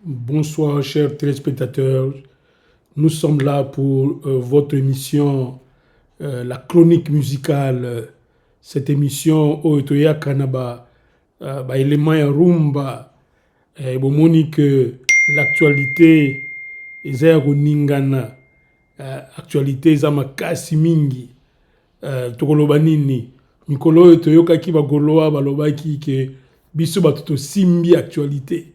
Bonsoir, chers téléspectateurs. Nous sommes là pour votre émission, la chronique musicale. Cette émission, Oetoya Kanaba, élément ya rumba, bomoni que l'actualité, ezaya koningana, actualité eza makasi mingi, tokoloba nini. Mikolo oyo toyokaki bagoloa balobaki ke biso bato tosimbi actualité.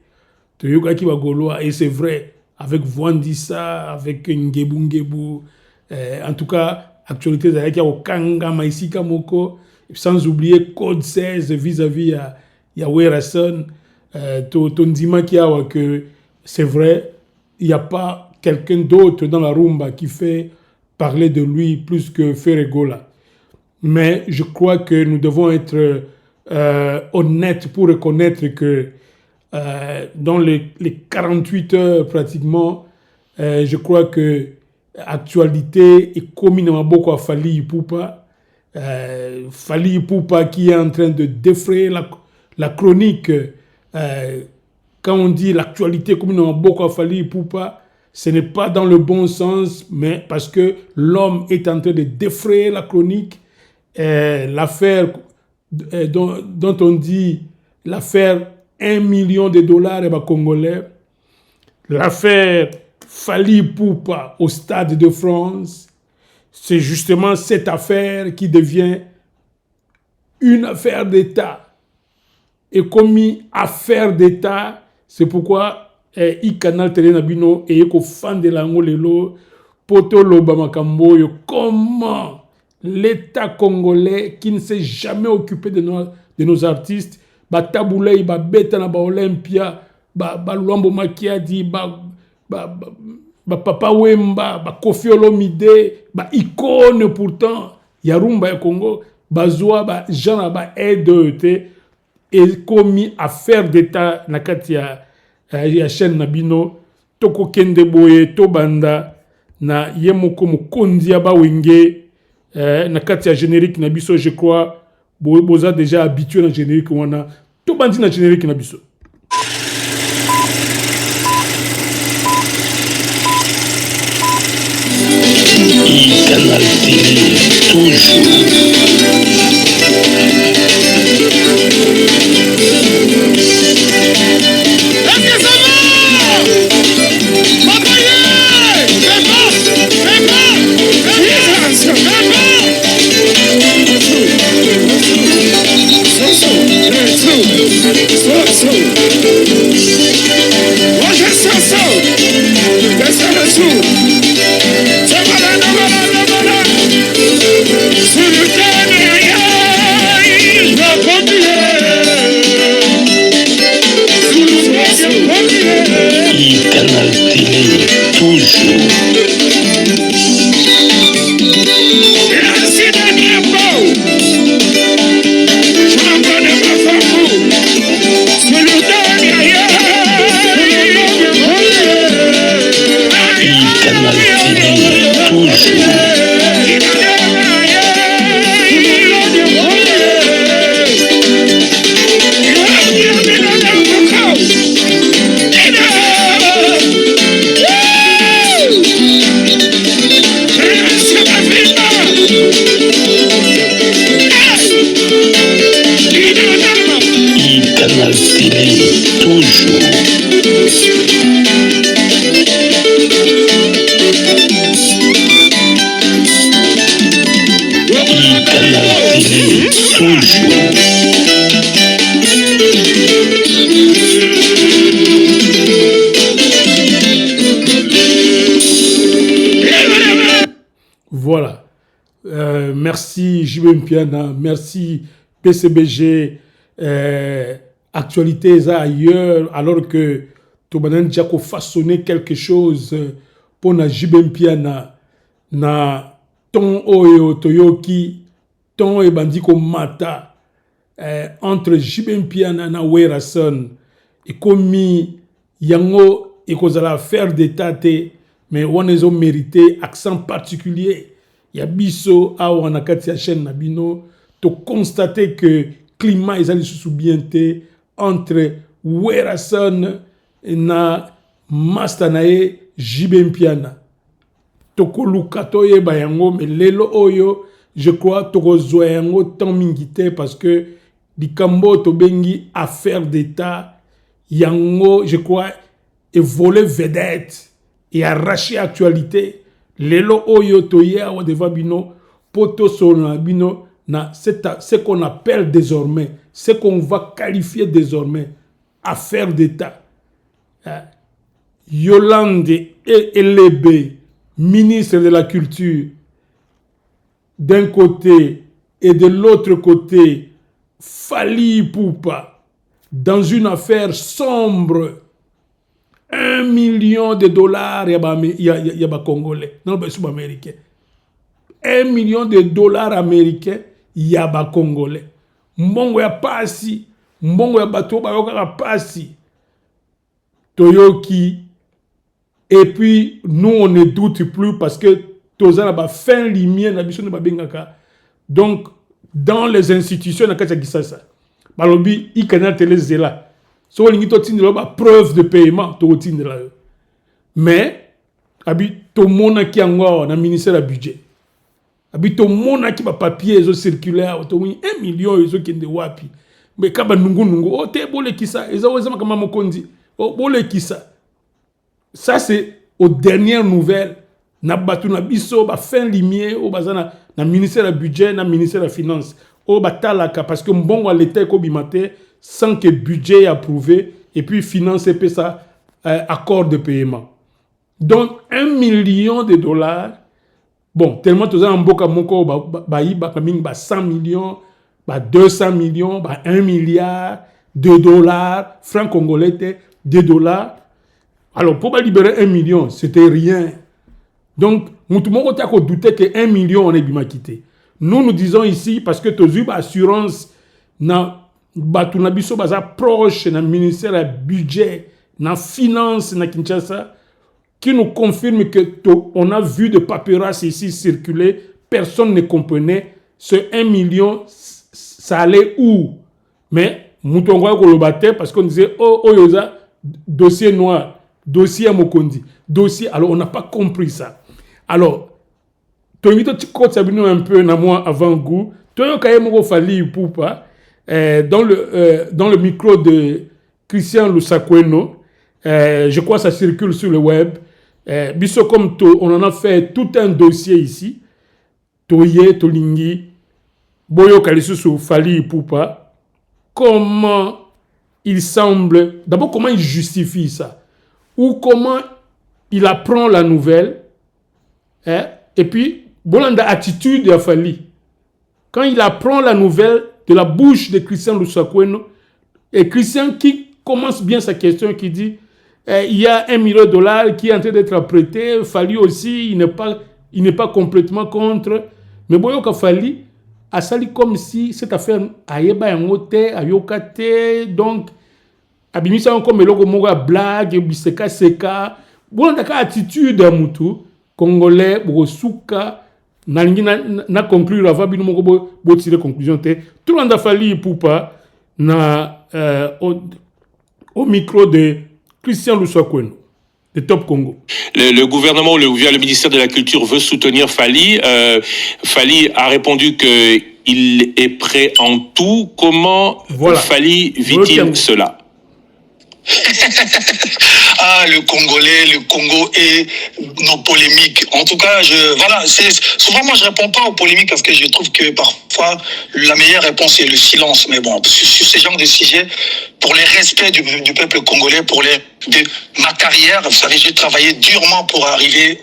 Toyokaki bagoloa, et c'est vrai, avec Voandissa, avec Ngebu Ngebu, en tout cas, actualité ezalaki ya kokangama esika moko, sans oublier Code 16 vis-à-vis ya Werason. Tondimaki awa que c'est vrai, il n'y a pas quelqu'un d'autre dans la rumba qui fait parler de lui plus que Ferregola. Mais je crois que nous devons être honnêtes pour reconnaître que dans les 48 heures pratiquement, je crois que l'actualité est communément beaucoup à Fally Ipupa. Fally Ipupa qui est en train de défrayer la chronique. Quand on dit l'actualité communément beaucoup à Fally Ipupa, ce n'est pas dans le bon sens, mais parce que l'homme est en train de défrayer la chronique. L'affaire dont on dit l'affaire 1 million de dollars congolais, l'affaire Fally Ipupa au Stade de France, c'est justement cette affaire qui devient une affaire d'État. Et comme affaire d'État, c'est pourquoi i-canal télé nabino et ko fan de lango lelo poto loba makambo yo, comment l'État congolais qui ne s'est jamais occupé de nos artistes, ba taboulay, ba beta na ba Olympia, ba Luambo Makiadi, ba Papa Wemba, ba Koffi Olomide, ba icône pourtant ya rumba ya Congo, ba zoa ba jana ba aide et commis affaire d'État na kati ya chaîne nabino toko kende boye to banda na yemoko mokondi ya ba wenge. Na kati ya générique na biso, je crois boza déjà habitué na générique wana to bandi na générique na biso. Canal Télé, toujours. Canal Télé, toujours. Voilà. Merci JB Mpiana, merci PCBG. Actualité ailleurs, alors que Tobanan Djako façonné quelque chose pour na JB Mpiana na ton oyo toyoki ton e bandiko mata entre JB Mpiana na Werason et commis yango et cause la affaire d'état mais on les a mérité accent particulier. Yabiso a on a katia chaîne nabino to constater que climat ils allaient se soubienter entre Werason na master na ye Jibe Mpiana. Tokoluka toyeba yango, mais lelo oyo, je crois tokozwa yango tant mingite parce que likambo tobengi affaire d'État, yango, je crois, et voler vedette et arracher actualité. Lelo oyo toye awa devant bino, poto sona bino, na ce qu'on appelle désormais, ce qu'on va qualifier désormais, affaire d'État. Yolande Elebe, ministre de la Culture, d'un côté, et de l'autre côté, Fally Ipupa, dans une affaire sombre, $1 million, il y a Congolais, non, c'est américain. $1 million américains, il y a Congolais. Mbongo ya pasi, mbongo ya bato ba pasi. Toyoki. Et puis, nous, on ne doute plus parce que Tozana ba fin limier na biso ne ba bengaka. Donc, dans les institutions, na kacha gisasa. Balobi, i kanal télé zela. So, lingi to tindela ba preuve de paiement, to tindela. Mais, abi, to mona ki angwa na ministère du budget. Abi, to mona ki ba papier, zo circulaire, to wini 1 million, zo kende wapi. Mais kaba nungu, oh, te bole kisa, eza wazama kama mokondi, oh, bole kisa. Ça, c'est aux dernières nouvelles. Na batu na biso, ba fin limier, au bazana, na ministère du budget, na ministère de la finance. Au batalaka, parce que mbongo à l'état ko bimate, sans que budget est approuvé, et puis finance et ça, accord de paiement. Donc, $1 million, bon, tellement tous en boka moko, ba 100 millions, ba 200 millions, ba 1 milliard, $2, francs congolais, $2. Alors, pour libérer 1 million, c'était rien. Donc, nous avons douté que 1 million, on est bien quitté. Nous disons ici, parce que tu as eu l'assurance, na batunabiso baza proche, na ministère du budget, na finance, na Kinshasa, qui nous confirme que on a vu de papyrus ici circuler, personne ne comprenait ce 1 million, ça allait où? Mais, nous avons le battu parce qu'on disait, oh, yoza, dossier noir. Dossier à Mokondi. Dossier. Alors, on n'a pas compris ça. Alors, tu as un peu avant-goût. Tu as Fally Ipupa dans le micro de Christian Lusakweno. Je crois que ça circule sur le web. Biso comme on en a fait tout un dossier ici. Toye, Tolingi, Boyo Kalisu sur Fally Ipupa. Comment il semble. D'abord, comment il justifie ça? Ou comment il apprend la nouvelle, hein? Et puis, Bolanda attitude de Fally. Quand il apprend la nouvelle de la bouche de Christian Lusakweno, et Christian qui commence bien sa question, qui dit, il y a $1 million qui est en train d'être prêté, Fally aussi, il n'est pas complètement contre, mais Boyoka Fally a sali comme si cette affaire ayeba yangote, ayokate, donc, abimisa comme eloko moga blague biseka seka bon daka attitude ya mutu congolais bosuka nalingi na conclure avant bino moko bo tirer conclusion te tout le monde a Fally Ipupa na au micro de Christian Lusakweno de Top Congo. Le gouvernement via le ministère de la Culture veut soutenir Fally. Fally a répondu que il est prêt en tout. Comment Fally vit-il cela? Ah, le Congo et nos polémiques. En tout cas, souvent moi je réponds pas aux polémiques parce que je trouve que parfois la meilleure réponse est le silence. Mais bon, sur ce genre de sujet, pour les respects du peuple congolais, de ma carrière, vous savez, j'ai travaillé durement pour arriver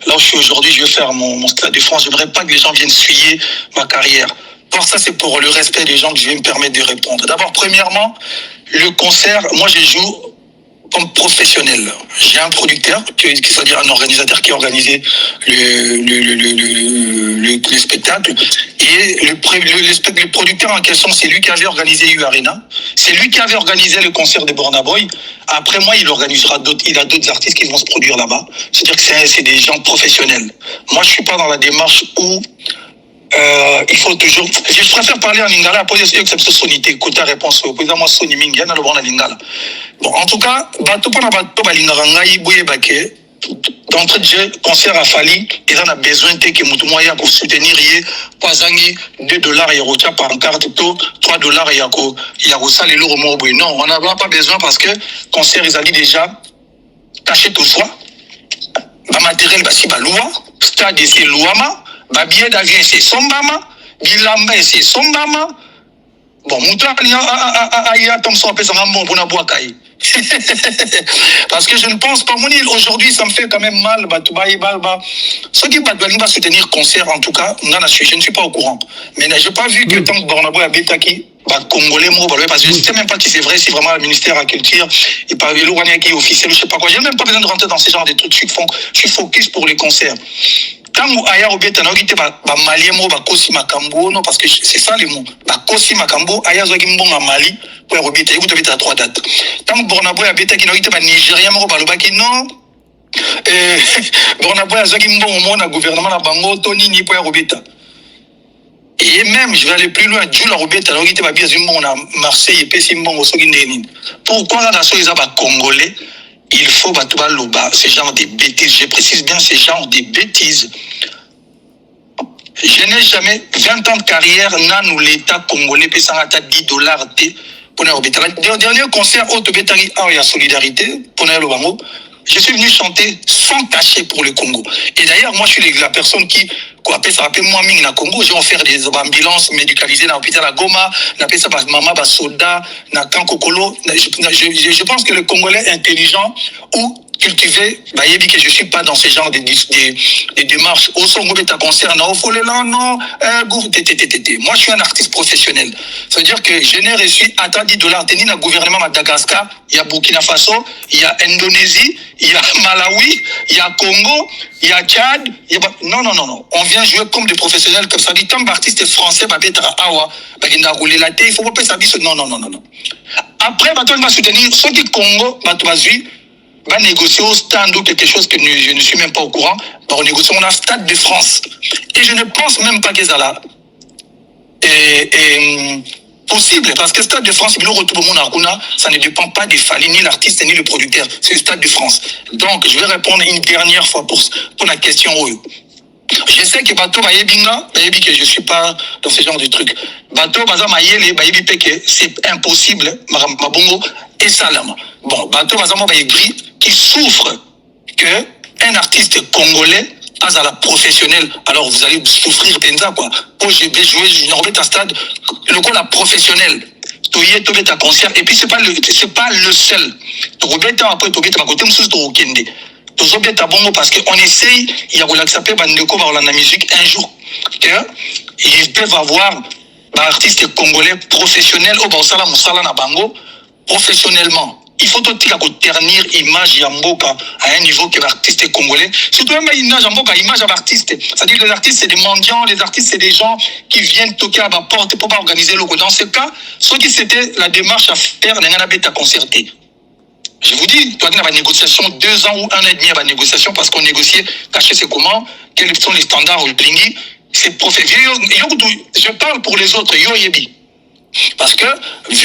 là où je suis aujourd'hui. Je vais faire mon Stade de France. Je voudrais pas que les gens viennent suyer ma carrière. Alors ça, c'est pour le respect des gens que je vais me permettre de répondre. D'abord, premièrement, le concert, moi je joue comme professionnel. J'ai un producteur, c'est-à-dire un organisateur qui a organisé le spectacle. Et le producteur en question, c'est lui qui avait organisé U-Arena. C'est lui qui avait organisé le concert de Burna Boy. Après moi, il organisera il a d'autres artistes qui vont se produire là-bas. C'est-à-dire que c'est des gens professionnels. Moi, je suis pas dans la démarche où il faut toujours. Je préfère parler en lingala, après exception sonité, côté réponse, président moi soni mingi, yana le bon en lingala. Bon, en tout cas, bato pas na bato balingara ngai boye bake. D'entrée de jeu, concert à Fali, ils en a besoin de que Moutoumaya pour soutenir Pazangi, $2 et Rocha par carte, $3 et Yarosa, les lourds mots. Non, on n'a pas besoin parce que concert, ils ont dit déjà, tâchez toutefois, ma matériel, bah si, bah, loua, stade, c'est louama, bah, billet d'avion, c'est sombama, bilamba, c'est sombama. Bon, Moutoua, il y a Tom Son, ça bon pour la boîte. Parce que je ne pense pas, aujourd'hui ça me fait quand même mal, ceux qui va soutenir concert en tout cas, je ne suis pas au courant. Mais je n'ai pas vu que tant que Bornabo a Betaki, Congolais, parce que je ne sais même pas si c'est vrai, si vraiment le ministère de la Culture, et par le Rwanda qui est officiel, je ne sais pas quoi, je n'ai même pas besoin de rentrer dans ce genre de trucs, je suis focus pour les concerts. Quand aya obeta na okite ba malien mo ba kosi makambo non parce que c'est ça les mots ba kosi makambo aya zo kimbonga mali pour obeta ikuto beta 3 dates tant Bornabo ya beta ki na okite ba nigérien mo ba lobaki non Bornabo ya zo kimbongo mo na gouvernement na bango to nini pour obeta et même je vais aller plus loin Dieu la obeta na okite ba bia zimbongo na Marseille et pe simbongo so kindeni pourquoi na so isa ba congolais. Il faut battre l'oba, ce genre de bêtises. Je précise bien ce genre de bêtises. Je n'ai jamais 20 ans de carrière, nous l'État congolais paye $10 pour le dernier concert au Tobetari, il y a solidarité pour le Bango. Je suis venu chanter sans cachet pour le Congo. Et d'ailleurs, moi, je suis la personne qui, ça rappelle moi, Ming, na Congo, j'ai offert des ambulances médicalisées dans l'hôpital à Goma, ça Mama, Soda, na Kankokolo. Je pense que le Congolais est intelligent ou cultivé, que je ne suis pas dans ce genre de démarches. Au son de ta concert, non, moi, je suis un artiste professionnel. Ça veut dire que je n'ai reçu à $10 tenu dans le gouvernement de Madagascar, il y a Burkina Faso, il y a Indonésie, il y a Malawi, il y a Congo, il y a Tchad. Non. On vient jouer comme des professionnels comme ça. Tant qu'artiste français, il faut pas ça. Non. Après, on va soutenir ceux qui Congo, va négocier au stand ou quelque chose que je ne suis même pas au courant. On négocie, on a Stade de France. Et je ne pense même pas que ça là est possible. Parce que Stade de France, ça ne dépend pas des Fali, ni l'artiste, ni le producteur. C'est le Stade de France. Donc, je vais répondre une dernière fois pour la question. Je sais que Bato Bayebinga, que je ne suis pas dans ce genre de truc. Bato Baza Mayele, Bayebi Peke, c'est impossible, Mabongo et Salama. Bon, Bato Baza Mayegri, qui souffre qu'un artiste congolais à la professionnelle, alors vous allez souffrir Benza quoi. Pour jouer, je remets un stade, le coup la professionnelle. Toye Tobeta concert, et puis c'est pas le seul. Tobeta après Tobeta, ma côté, Moussous Torokende. Parce qu'on essaye, il y a la musique un jour, ils peuvent avoir artistes congolais professionnels professionnellement. Il faut tout ternir l'image Yamboka à un niveau que l'artiste congolais. Surtout même image Yamboka, image à l'artiste. C'est-à-dire que les artistes, c'est des mendiants, les artistes, c'est des gens qui viennent toquer à ma porte pour pas organiser le coup. Dans ce cas, ce qui c'était la démarche à faire, à concerter. Je vous dis, toi, il y a une négociation 2 ans ou 1 an et demi à la négociation parce qu'on négociait, cacher c'est comment, quels sont les standards au Blingi. C'est professionnel. Je parle pour les autres, yo yebi. Parce que,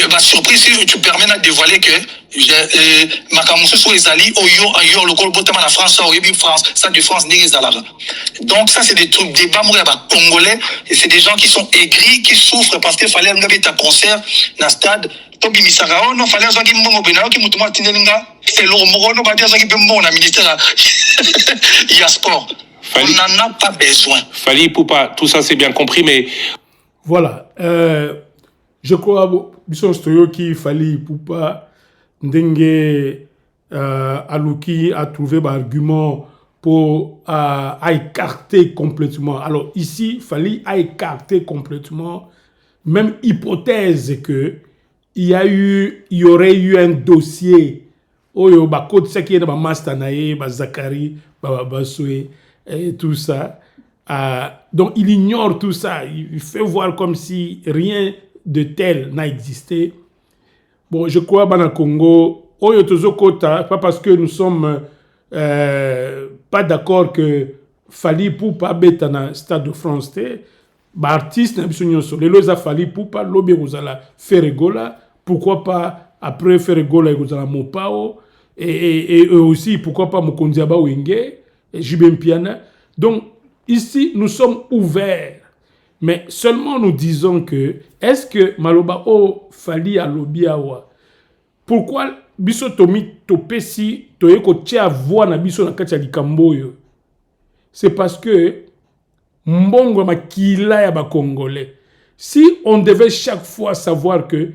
ma surprise, si tu permets de dévoiler que Makamusu soit Ezali, yo, le Golbotama, la France, France, ça de France, donc, ça, c'est des trucs, des bas congolais, et c'est des gens qui sont aigris, qui souffrent parce qu'il fallait un concert dans le stade. Tobi Misarao, non, fallait un mbongo benao qui moutouma tindelinga, et l'eau morono, va dire un mbongo, la ministère, il y a sport. On n'en a pas besoin. Fali Poupa, tout ça c'est bien compris, mais. Voilà. Je crois que Fali Poupa, Ndenge Alouki a trouvé un argument pour écarter complètement. Alors ici, Fali a écarté complètement, même hypothèse que il y aurait eu un dossier oyo ba code ça qui est dans Mastanaye, ba Zakari, ba Basoué et tout ça. Donc il ignore tout ça, il fait voir comme si rien de tel n'a existé. Bon, je crois dans le Congo, oyo tozo kota, pas parce que nous sommes pas d'accord que Fali Poupa beta na Stade de France, artiste na biso nyonso lelo eza Fally Ipupa lobi ekozala Ferregola, pourquoi pas après Ferregola ekozala Mopao et aussi pourquoi pas Mokonzi Aba Wenge et Jubé Mpiana. Donc ici nous sommes ouverts, mais seulement nous disons que est-ce que maloba o Fally alobi awa pourquoi biso tomi topesi toyeko tia voix na biso na kati ya likambo yo, c'est parce que mbongo makila ya ba Congolais. Si on devait chaque fois savoir que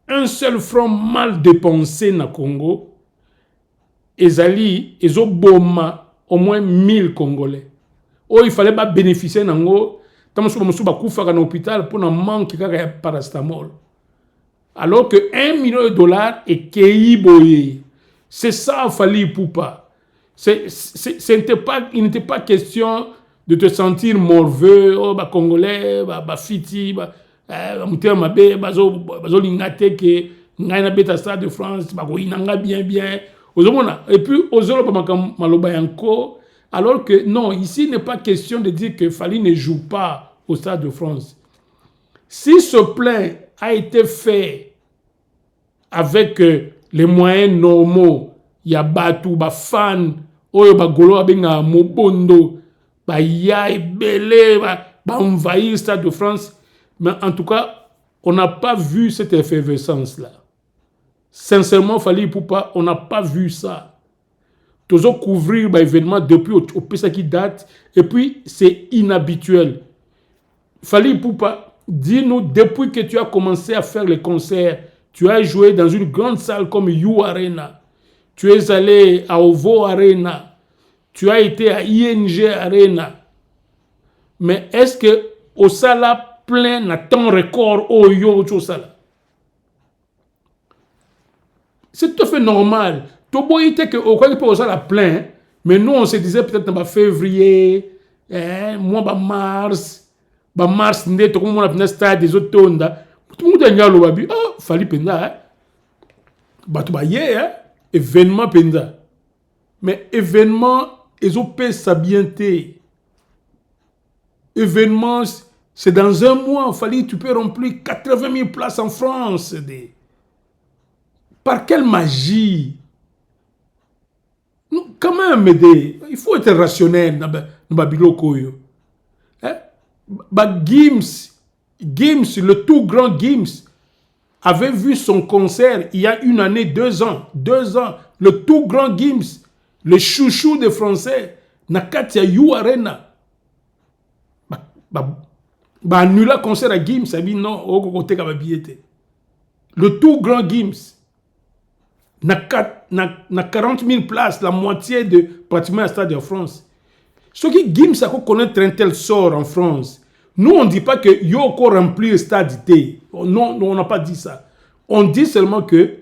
un seul franc mal dépensé na Congo, ezali ezoboma au moins 1000 Congolais. Oh, il fallait pas bénéficier nango, tamosu ba kufaka na hôpital pour na manque kaka ya paracétamol. Alors que $1 million est keiboye. C'est ça Fally Ipupa. Il n'était pas question de te sentir morveux, oh, ba Congolais, ba fiti, ba muté mabe, bazo lingate ke ngaina beta Stade de France, ba ko inanga bien. Et puis ozolo ba maloba yanko, alors que non, ici il n'est pas question de dire que Fally ne joue pas au Stade de France. Si ce plein a été fait avec les moyens normaux, il y a batu, ba fan, oyo ba golo abenga mobondo, ba ya ebele, ba envahir le Stade de France. Mais en tout cas, on n'a pas vu cette effervescence-là. Sincèrement, Fally Ipupa, on n'a pas vu ça. Toujours couvrir l'événement depuis au PSA qui date, et puis c'est inhabituel. Fally Ipupa, dis-nous, depuis que tu as commencé à faire les concerts, tu as joué dans une grande salle comme You Arena, tu es allé à Ovo Arena, tu as été à ING Arena. Mais est-ce que au Sala plein n'a ton record au yo au Sala? C'est tout à fait normal. Tobo était que au quoi au Sala plein, mais nous on se disait peut-être en février, mois mars, n'est tout le monde a fait stade des autres tonda. Tout le monde a dit babi, oh Fally penda, batu ba ye, événement penda. Mais événement ils ont payé sa bienté. Événement, c'est dans un mois, Fally, tu peux remplir 80 000 places en France. Par quelle magie? Quand même, il faut être rationnel dans Babiloko. Gims, le tout grand Gims, avait vu son concert il y a 1 année, 2 ans. 2 ans, le tout grand Gims, le chouchou des Français, Nakatia You Arena. Annula concert à Gims, ça dit non, au côté de la billetté. Le tout grand Gims, na 40 000 places, la moitié de pratiquement le Stade de France. Ce qui Gims a connaître un tel sort en France. Nous, on ne dit pas que Yoko remplit le stade T. Non, on n'a pas dit ça. On dit seulement que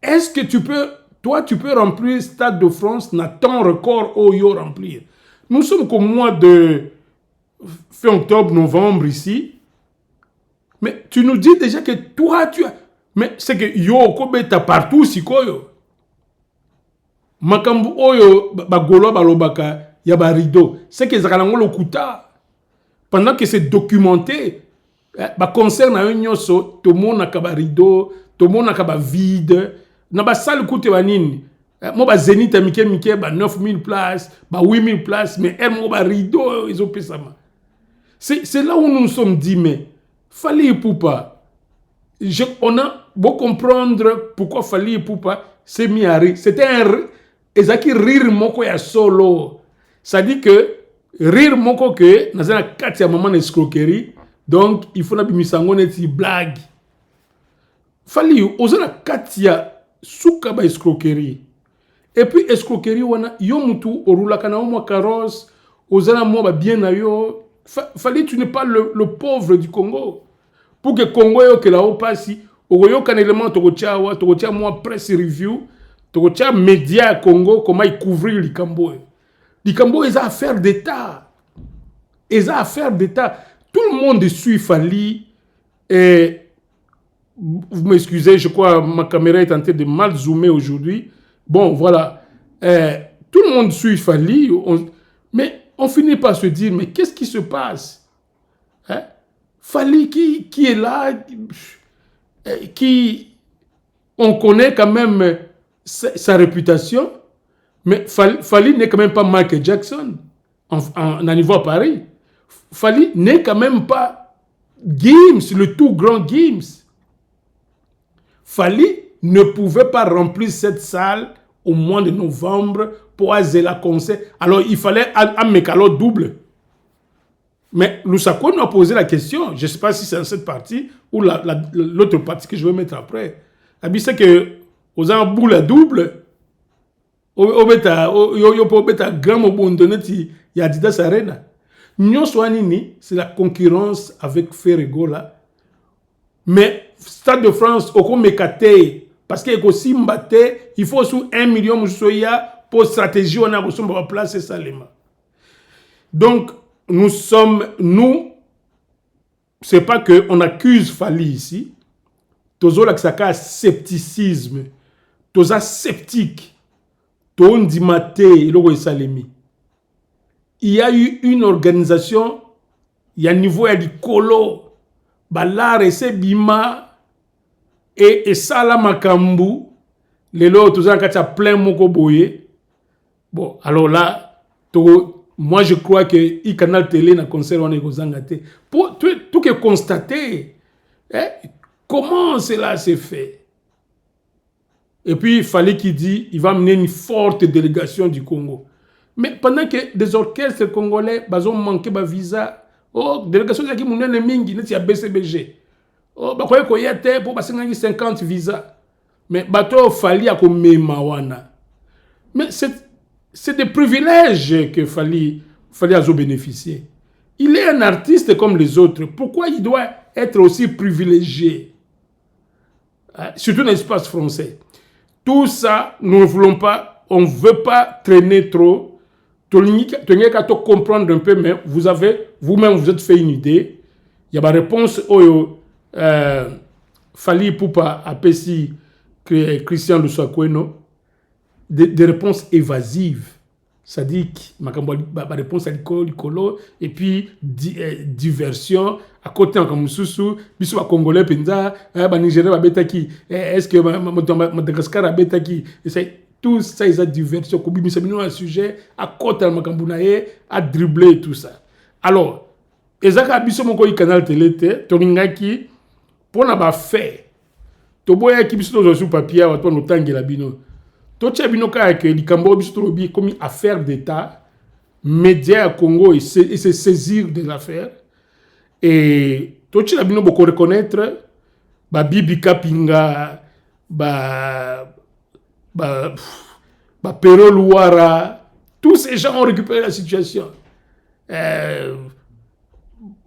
est-ce que tu peux remplir le Stade de France, n'a ton record au yo remplir. Nous sommes qu'au mois de fin octobre, novembre ici. Mais tu nous dis déjà que toi, tu as... Mais c'est que Yoko beta partout si koyo. Makambu oyo bagolo balobaka ya ba rideau. C'est que zakalango lokuta. Pendant que c'est documenté, ba concert na nyonso, tout le monde a ba rideau, tout le monde a ba vide. Na ba salle koute ba nini. Moi ba Zénith mike ba 9000 places, ba 8000 places, mais moi ba rideau ils ont payé ça. C'est là où nous nous sommes dit mais Fally Ipupa. On a beau comprendre pourquoi Fally Ipupa s'est mis à rire. C'était un ezaki rire moko ya solo. Ça dit que rire moko que dans un cas il y a moment d'escroquerie. Donc il faut na bimisango neti blague. Fally ozana katia suka ba escroquerie. Et puis escroquerie wana yo mutu orula kana mo carrosse ozana mo ba bien na yo. Fally tu n'es pas le pauvre du Congo. Pour que Congo yo que la o passi oyo kan élément tokotia moi press review tokotia média Congo comment il couvrir les Cambo. Les Cambo ils ont affaire d'état. Ils ont affaire d'état. Tout le monde suit Fally et vous m'excusez, je crois ma caméra est en train de mal zoomer aujourd'hui. Bon, voilà. Tout le monde suit Fally, mais on finit par se dire, mais qu'est-ce qui se passe? Hein? Fally qui est là, qui on connaît quand même sa réputation, mais Fally n'est quand même pas Michael Jackson en niveau à Paris. Fally n'est quand même pas Gims, le tout grand Gims. Fally ne pouvait pas remplir cette salle au mois de novembre pour aller la concert. Alors il fallait un mécalo double. Mais Lusako nous a posé la question, je ne sais pas si c'est dans cette partie ou l'autre partie que je vais mettre après. C'est que aux en boule à double, au bêta grand il y a Adidas Arena. C'est la concurrence avec Ferrego là. Mais Stade de France, au Mekate, parce qu'il y a aussi Mbaté, il faut sous 1 million pour stratégie, on a besoin de placer ça. Donc, c'est pas qu'on accuse Fally ici, tozo la ksaka scepticisme, toza sceptique, ton dimate, logo salemi. Il y a eu une organisation, il y a un niveau à l'icolo, balar et c'est bima, et ça la makambu, les lots, toza kacha plein moko boye. Bon, alors là, moi je crois que le canal télé na concert on est gozangate. Pour tout que constater, comment cela s'est fait. Et puis il fallait qu'il dit, il va mener une forte délégation du Congo. Mais pendant que des orchestres congolais, ont manqué de visa, délégation qui m'a dit mingi, n'est-ce pas BCBG. Bah quoi qu'il y a pour passer 50 visas. Mais bateau Fally a comme mawana. Mais c'est des privilèges que Fally a bénéficié. Il est un artiste comme les autres. Pourquoi il doit être aussi privilégié? Surtout dans l'espace français. Tout ça, nous ne voulons pas, on ne veut pas traîner trop. Tu n'as qu'à comprendre un peu, mais vous-même, vous êtes fait une idée. Il y a ma réponse au Fally Poupa à Pessi, Christian Lusako, des réponses évasives. C'est-à-dire que ma réponse à l'école, et puis diversion, à côté en Kamususu, biso ba Congolais penza, ba Nigérien ba betaki, est-ce que Madagascar a betaki, tout ça ils ont diversion, comme bisa bino un sujet à côté en Makambunaye, à dribbler tout ça. Alors, ezaka biso moko i canal télé te, toningaki pour na ba fait. To boya ki biso to sur papier wa to no tangela bino. Tout ce que l'Ikambo a comme affaire d'État, médias à Congo et se saisir des affaires. Et tout ce que nous devons reconnaître, Bibi Kapinga, Pero Louara, tous ces gens ont récupéré la situation.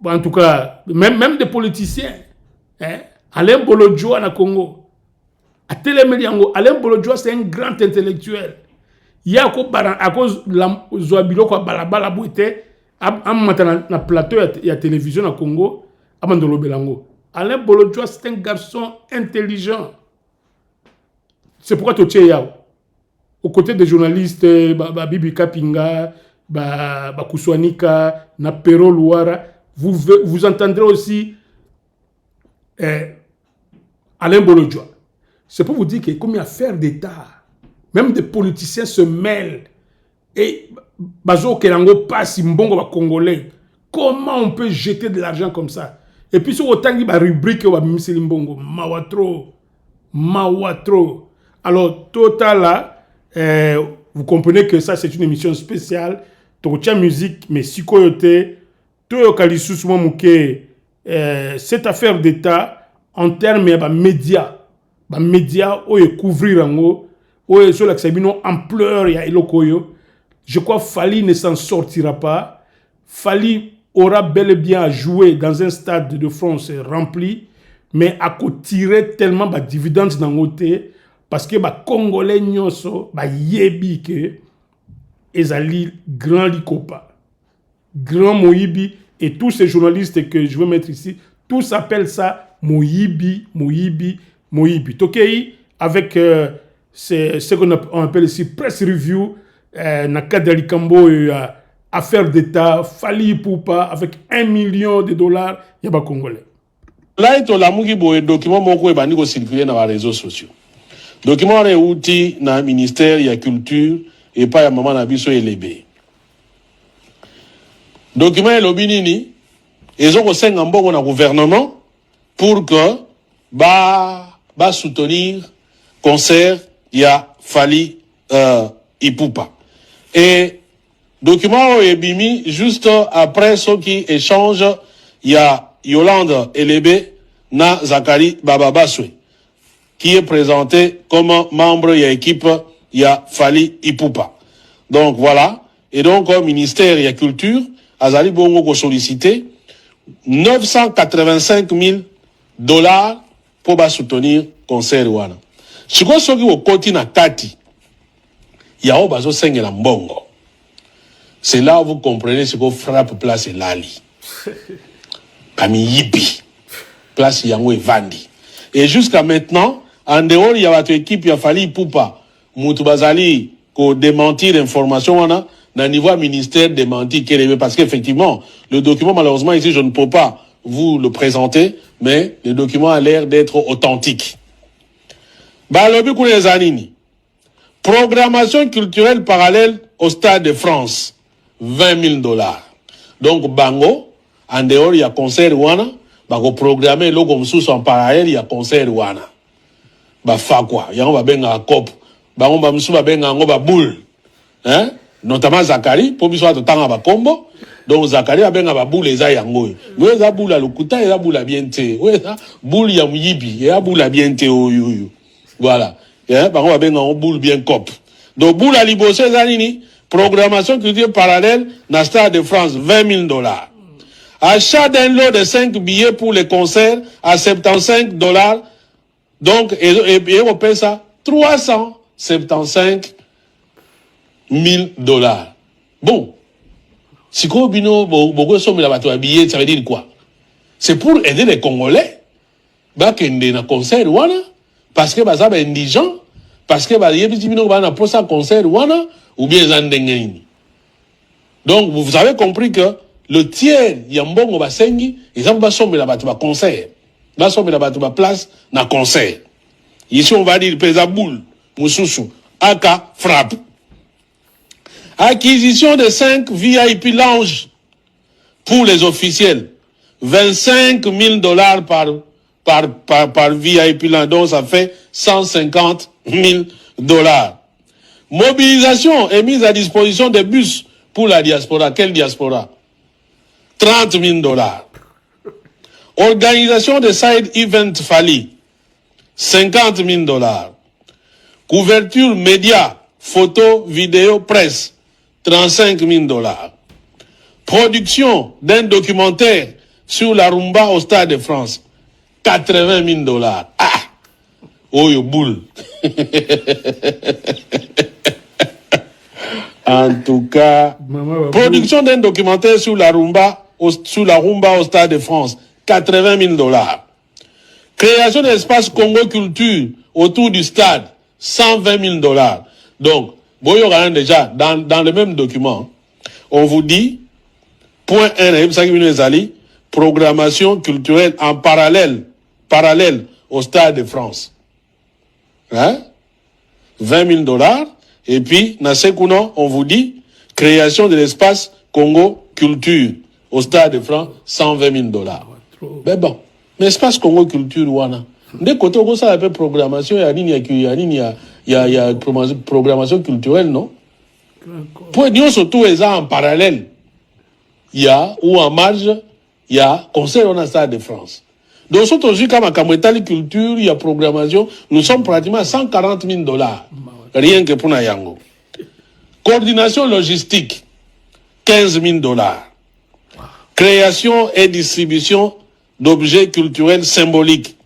En tout cas, même des politiciens. Alain Bolodjo à Congo. Alain Bolodjo, c'est un grand intellectuel. Il y a à cause de la Zoabilo, balabala bouete, na plateau et à télévision à Congo, Amandolo Belango. Alain Bolodjo, c'est un garçon intelligent. C'est pourquoi tu es là. Aux côtés des journalistes, Bibi Kapinga, Kouswanika, Pero Louara, vous entendrez aussi Alain Bolodjo. C'est pour vous dire que comme il y a affaire d'État, même des politiciens se mêlent et bazo kelango passe mbongo ba congolais. Comment on peut jeter de l'argent comme ça? Et puis sur autant il y a rubrique ba miseli mbongo mawatro. Alors total là, vous comprenez que ça c'est une émission spéciale. Tokotia musique mais sikoyote to kalisus mo muke cette affaire d'État en termes de médias. Les médias couvrir sur la ampleur ya elokoyo. Je crois que Fally ne s'en sortira pas. Fally aura bel et bien à jouer dans un stade de France rempli, mais à tirer tellement de dividendes dans côté parce que les Congolais nyonso yebi que ezali grand likopa, grand Moïbi et tous ces journalistes que je veux mettre ici, tous appellent ça Moïbi. Tokei, avec ce qu'on appelle ici press review, na cadre d'Alikambo affaire d'État, Fally Ipupa, avec $1 million, il y a pas Congolais. Là, il y a un document qui est circulé dans les réseaux sociaux. Document est outil dans le ministère de la Culture et pas à maman Nabiso et Lébé. Document est l'obinini. Ils ont aussi un bon gouvernement pour que soutenir concert il y a Fally Ipupa. Et document est bimi juste après ce qui échange il y a Yolande Elébé na Zakari Bababaswe qui est présenté comme membre de l'équipe il y a Fally Ipupa. Donc voilà, et donc au ministère de la Culture Azali Bongo ko sollicité $985 000 pour soutenir concert wana. Si vous soki au côté na kati ya o bazo sengela mbongo. C'est là où vous comprenez ce qu'on frappe place lali. Kami yibi. Place yango et vandi. Et jusqu'à maintenant, en dehors, il y a votre équipe, il a Fally Ipupa, Moutou Bazali, ko démentir l'information, on a, dans le niveau ministère démenti, parce qu'effectivement, le document, malheureusement, ici, je ne peux pas vous le présenter, mais le document a l'air d'être authentique. Balobi Koune Zanini. Programmation culturelle parallèle au Stade de France. $20 000. Donc, Bango, en dehors, il y a concert Wana. Bango programmer l'eau comme sous en parallèle, il y a concert Wana. Bah, fa quoi. Il y a un benga cop. Bango, bah, msou, bah, benga, bah, boule. Hein? Notamment Zakari, pour qu'il soit de temps à combo. Donc, Zakari, bah, benga, bah, boule, et ça, yango. Oui, ça, boule à l'okuta, et ça, boule à bien té. Oui, ça, boule, ya myibi, et ça, boule à bien té, oh, yo, yo. Voilà. Hein? Bango, bah, benga, on boule bien cop. Donc, boule à libosé, zanini. Programmation culturelle parallèle, na Stade de France, $20 000. Achat d'un lot de 5 billets pour les concerts à $75. Donc, et on paye ça $375 000. Bon. Si vous avez un billet, ça veut dire quoi? C'est pour aider les Congolais. Qui sont dans concert, parce que ça est indigent, parce que y a un concert, ou bien Zandengeni. Donc, vous avez compris que le tiers, il y a un bon basengi, ils ont sommer la battu concert. Va sommer la battu place, na concert. Ici, on va dire, pesa boule, moussoussou, aka, frappe. Acquisition de 5 VIP lounge pour les officiels. $25 000 par VIP lounge. Donc, ça fait $150 000. Mobilisation et mise à disposition des bus pour la diaspora. Quelle diaspora? $30 000. Organisation de side event Fally. $50 000. Couverture média, photo, vidéo, presse. $35 000. Production d'un documentaire sur la rumba au Stade de France. $80 000. Ah! Oh, yo boule. En tout cas, production d'un documentaire sur la rumba au Stade de France, $80 000. Création d'espace Congo Culture autour du stade, $120 000. Donc, déjà, dans le même document, on vous dit, point 1, programmation culturelle en parallèle au Stade de France. Hein? $20 000. Et puis, on vous dit, création de l'espace Congo Culture au Stade de France, $120 000. Mais bon, l'espace Congo Culture, wana. Dès côté, on a un programmation, il y a programmation culturelle, non? Pour dire surtout, ils en parallèle. Il y a, ou en marge, il y a concert au Stade de France. Donc, surtout, comme à Kamwetali Culture, il y a programmation, nous sommes pratiquement à $140 000. Rien que pour Nayango. Coordination logistique, $15 000. Création et distribution d'objets culturels symboliques,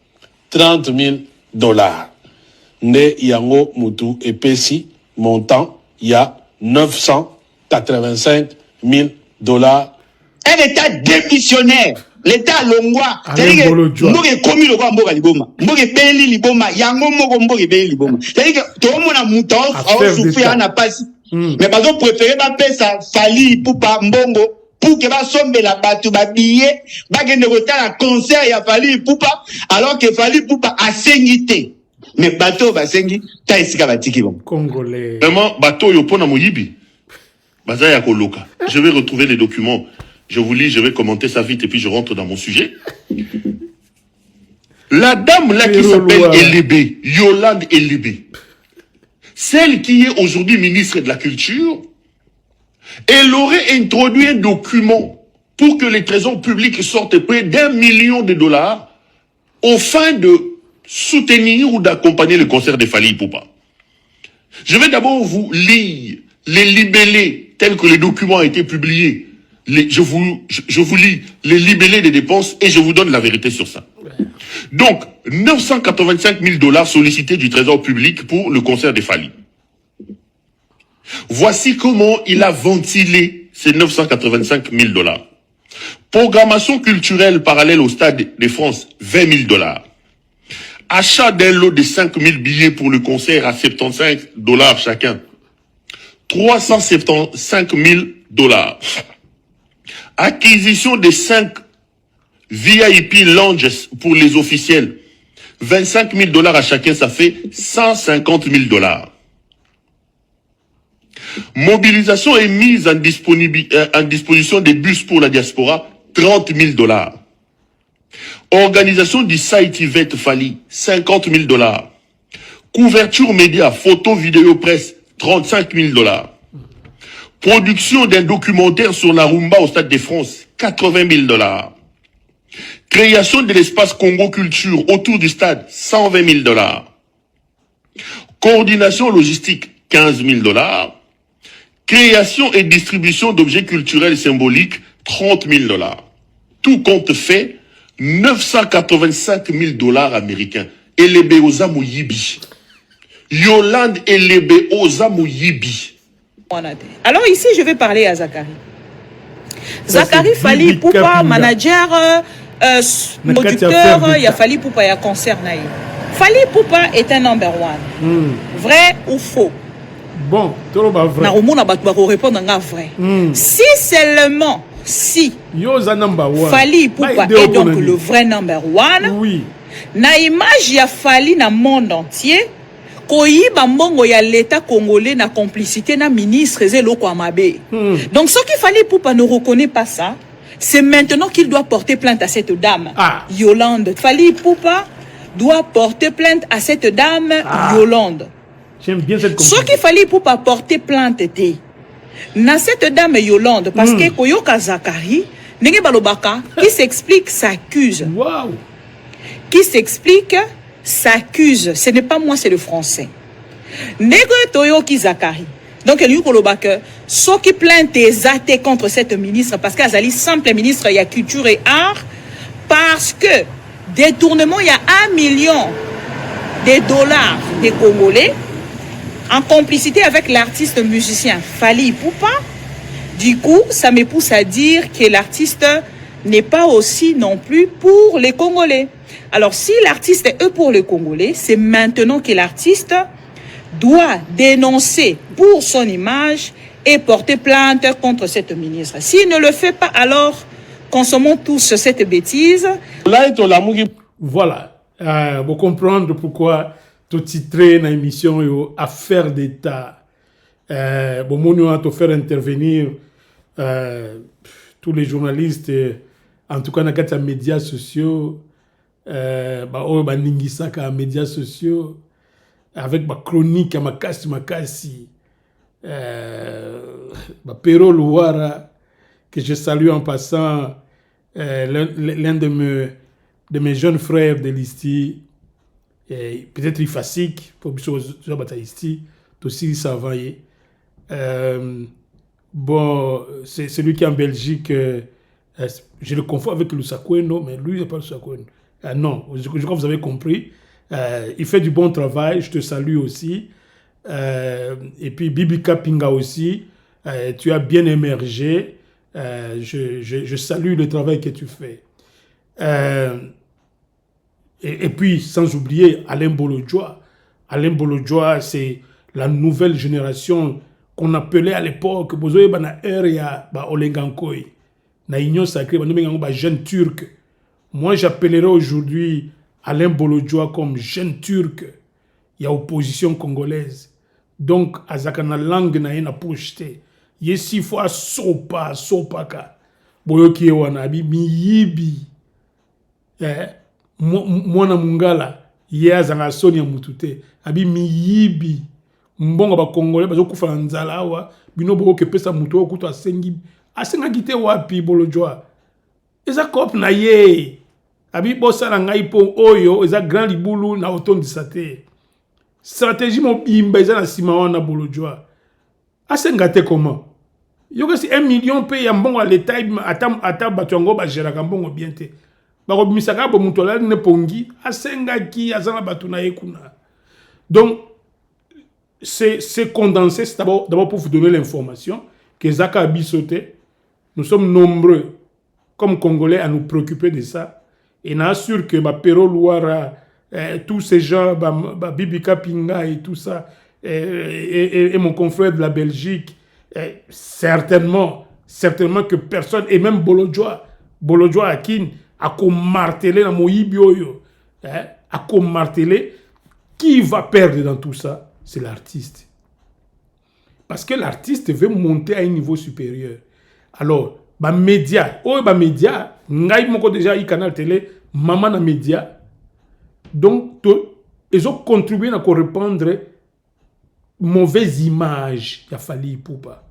$30 000. Ne Yango Moutou et Pessi, montant, il y a $985 000. Un État démissionnaire. L'État longwa, c'est-à-dire que mboke komi le kwa mboka liboma, mboke beli liboma, yango moko mboke beli liboma. C'est-à-dire que tout le monde a mouton, a souffert, a passé, Mais bazo préféré ba pesa Fally Ipupa mbongo pour que ba sombe la batu ba billet ba gende kotala concert ya Fally Ipupa alors que Fally Ipupa a sengité. Mais bateau ba sengi ta esika batiki bon. Congolais. Vraiment bateau yo pona moyibi. Bazaya koloka. Je vais retrouver les documents. Je vous lis, je vais commenter ça vite et puis je rentre dans mon sujet. La dame là qui s'appelle Elébé, Yolande Elébé, celle qui est aujourd'hui ministre de la Culture, elle aurait introduit un document pour que les trésors publics sortent près d'1 million de dollars aux fins de soutenir ou d'accompagner le concert de Fally Ipupa. Je vais d'abord vous lire les libellés tels que le document a été publié. Je vous lis les libellés des dépenses et je vous donne la vérité sur ça. Donc, 985 000 dollars sollicités du trésor public pour le concert de Fally. Voici comment il a ventilé ces 985 000 dollars. Programmation culturelle parallèle au Stade de France, 20 000 dollars. Achat d'un lot de 5 000 billets pour le concert à 75 dollars chacun. 375 000 dollars. Acquisition de 5 VIP lounges pour les officiels. 25 000 dollars à chacun, ça fait 150 000 dollars. Mobilisation et mise en disposition des bus pour la diaspora, 30 000 dollars. Organisation du site Yvette Fally, 50 000 dollars. Couverture média, photo, vidéo, presse, 35 000 dollars. Production d'un documentaire sur la rumba au Stade de France, 80 000 dollars. Création de l'espace Congo Culture autour du stade, 120 000 dollars. Coordination logistique, 15 000 dollars. Création et distribution d'objets culturels et symboliques, 30 000 dollars. Tout compte fait, 985 000 dollars américains. Elebe Ozamu Yibi. Yolande Elebe Ozamu Yibi. Alors ici, je vais parler à Zachary. Zachary Fally Ipupa, manager, producteur, il y a Fally Ipupa, il y a concert. Fally Ipupa est un number one. Vrai ou faux? Bon, tout le monde vrai. On répondre à vrai. Si seulement, si Fally Ipupa est donc le vrai number one, oui. Na image ya Fally na monde entier, koyiba mbongo ya l'État congolais na complicité na ministre Zeloko Amabe. Donc ce qu'il Fally Ipupa ne reconnaît pas ça, c'est maintenant qu'il doit porter plainte à cette dame, Yolande. Fally Ipupa doit porter plainte à cette dame, Yolande. J'aime bien cette ce qu'il Fally Ipupa porter plainte était na cette dame Yolande parce que Koyoka Zachary Nenge Balobaka qui s'explique s'accuse. Wow. Qui s'explique s'accuse. Ce n'est pas moi, c'est le français. Nege Toyoki Zachary. Donc il y a ceux qui plaintent des athées contre cette ministre parce qu'elle est simple ministre il y a culture et art parce que détournement il y a 1 million de dollars des Congolais en complicité avec l'artiste musicien Fally Ipupa. Du coup, ça me pousse à dire que l'artiste n'est pas aussi non plus pour les Congolais. Alors, si l'artiste est pour les Congolais, c'est maintenant que l'artiste doit dénoncer pour son image et porter plainte contre cette ministre. S'il ne le fait pas, alors consommons tous cette bêtise. Voilà, vous comprendre pourquoi tout titré dans l'émission Affaires d'État. Bon, on a te faire intervenir tous les journalistes, en tout cas dans les médias sociaux, médias sociaux, avec ma chronique à Makasi, Pero Louara, que je salue en passant, l'un de mes jeunes frères de l'ISTI, peut-être Ifasik, pour que Bataïsti, aussi ça va. Bon, c'est celui qui est en Belgique, je le confonds avec le Sakweno, mais lui, il n'est pas le Sakweno. Non, je crois que vous avez compris. Il fait du bon travail, je te salue aussi. Et puis Bibika Pinga aussi, tu as bien émergé. Je salue le travail que tu fais. Et puis, sans oublier Alain Bolodjoa. Alain Bolodjoa, c'est la nouvelle génération qu'on appelait à l'époque, bozoye bana heure ya ba Olengankoi, na union sacrée, ba jeune turc. Moi, j'appellerais aujourd'hui Alain Bolodjoa comme jeune turc. Il y a opposition congolaise. Donc, azakana langue na yena projeté. Yesi fois sopa ka. Boyoki wana abi miyibi. Mwana mungala ye azanga Sonia Mutute. Abi miyibi. Mbonga ba Congolais bazo kufa nzala awa bino boko kepesa muto okuto asenga gite wapi Bolodjoa. Eza kop na ye. Abi bosala ngai po oyo eza grand libulu na otondisa te. Stratégie mo bimba eza na sima wana Bolodjoa. Asenga te comment? Yoka si 1 million pe ya mbongo l'état ata batongo ba gera mbongo bien te. Ba ko misaka bo muto la ne pongi asenga ki azana batuna ekuna. Donc c'est condensé, c'est d'abord pour vous donner l'information que Zaka Bissoté, nous sommes nombreux comme Congolais à nous préoccuper de ça. Et on assure que Pero Louara, tous ces gens, Bibi Kapinga et tout ça, et mon confrère de la Belgique, certainement que personne, et même Bolodjoa Akin, a martelé dans Moïbioyo, a martelé, qui va perdre dans tout ça? C'est l'artiste. Parce que l'artiste veut monter à un niveau supérieur. Alors, média, ngai moko déjà i canal télé, maman na média. Donc, ils ont contribué à répandre mauvaise image. Il a fallu Poupa.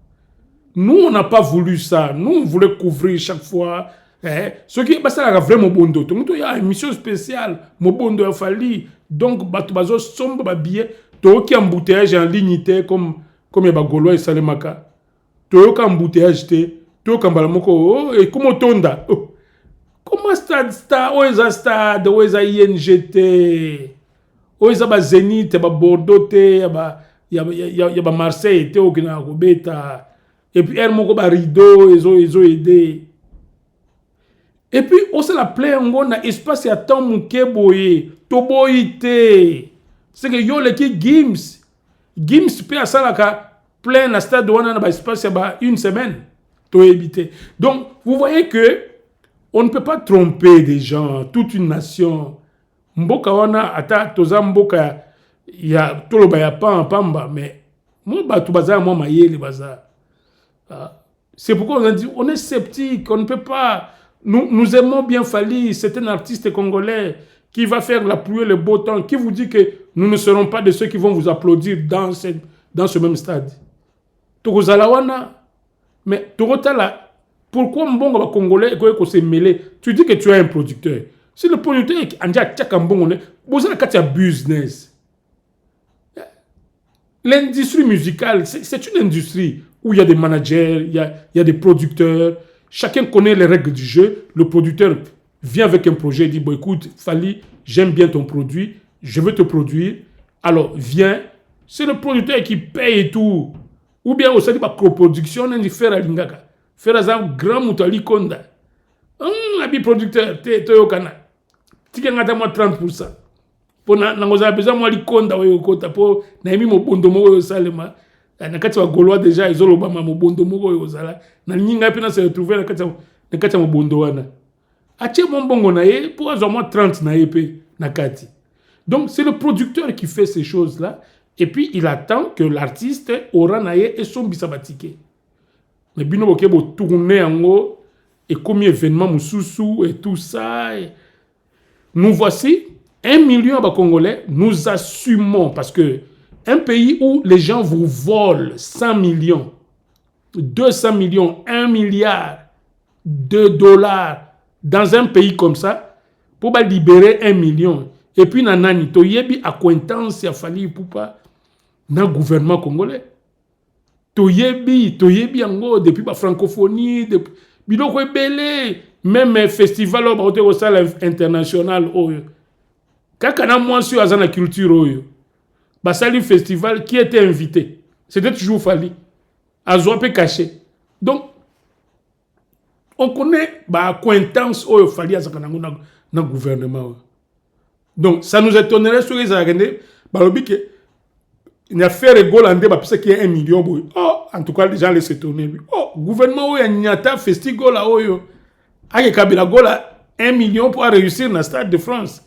Nous, on n'a pas voulu ça. Nous, on voulait couvrir chaque fois. Ce qui est ça, vraiment bondo. Donc, il y a une émission spéciale. Mon bondo a fallu. Donc, bazo sombre billet. Toi qui embouteillage en ligne comme il y a Gaulois et Salemaka. Toi qui embouteillage toi qui mbalmoko et comment tonda. Comment stade oeza stade oeza INGT oeza ba Zénith ba Bordeaux te ya ba Marseille te okina kobeta et puis er moko ba rideau ils ont aidé. Et puis on se la plaît ngona espace ya temps muke boye to boyite. C'est que yo le qui Gims peut à ça la plein à stade wana na ba espace ya une semaine to éviter. Donc vous voyez que on ne peut pas tromper des gens, toute une nation. Mboka wana ata toza mboka ya toloba ya pamba mais moi batu baza moi mayele baza. C'est pourquoi on a dit on est sceptique, on ne peut pas. Nous aimons bien Fally, c'est un artiste congolais qui va faire la pluie et le beau temps, qui vous dit que nous ne serons pas de ceux qui vont vous applaudir dans ce même stade. Togozalawana, mais Togotala, pourquoi Mbongo va Congolais qu'on se mêler? Tu dis que tu es un producteur. Si le producteur est en Mbongo, vous avez un business. L'industrie musicale, c'est une industrie où il y a des managers, il y a des producteurs. Chacun connaît les règles du jeu. Le producteur vient avec un projet et dit, bon écoute, Fally, j'aime bien ton produit, je veux te produire. Alors, viens. C'est le producteur qui paye et tout. Ou bien, on s'est dit, coproduction, on dit, faire à l'ingaka. Faire à un grand moutali konda. Abi producteur, te yokana. Tika ngata moi 30%. Pour n'a besoin moi li konda we okota pour na emi mo bondo mo salema. Na kati wa Gaulois déjà ils ont l'obama mo bondo mo yo sala. Na nyinga pe na se retrouver na kati mo bondo wana. Ache mon bongo na ye pour avoir moins 30 na épée na kati. Donc c'est le producteur qui fait ces choses-là et puis il attend que l'artiste aura na ye et son bisabatike. Mais bino boke bo tourner en et comme événement mususu et tout ça. Nous voici 1 million de Congolais, nous assumons parce que un pays où les gens vous volent 100 millions, 200 millions, 1 milliard de dollars dans un pays comme ça, pour libérer 1 million. Et puis, nanani, to yebi acquaintance ya Fally Poupa dans le gouvernement congolais. To yebi yango depuis la francophonie, depuis biloko ebele, même festival au salle international oyo. Kakana moi sur la culture oyo. Basali festival qui était invité. C'était toujours Fally. Azope caché. Donc on connaît ba acquaintance oyo Fally azakanango na gouvernement. Donc ça nous étonnerait sur les agenda balobi que il a fait rigoler ba pisa qui est 1 million boy. Oh En tout cas, les gens laissent tourner. Oh, gouvernement, il y a Nyata, Festigola, Oyo. Ake Kabila Gola, 1 million pour réussir dans le Stade de France.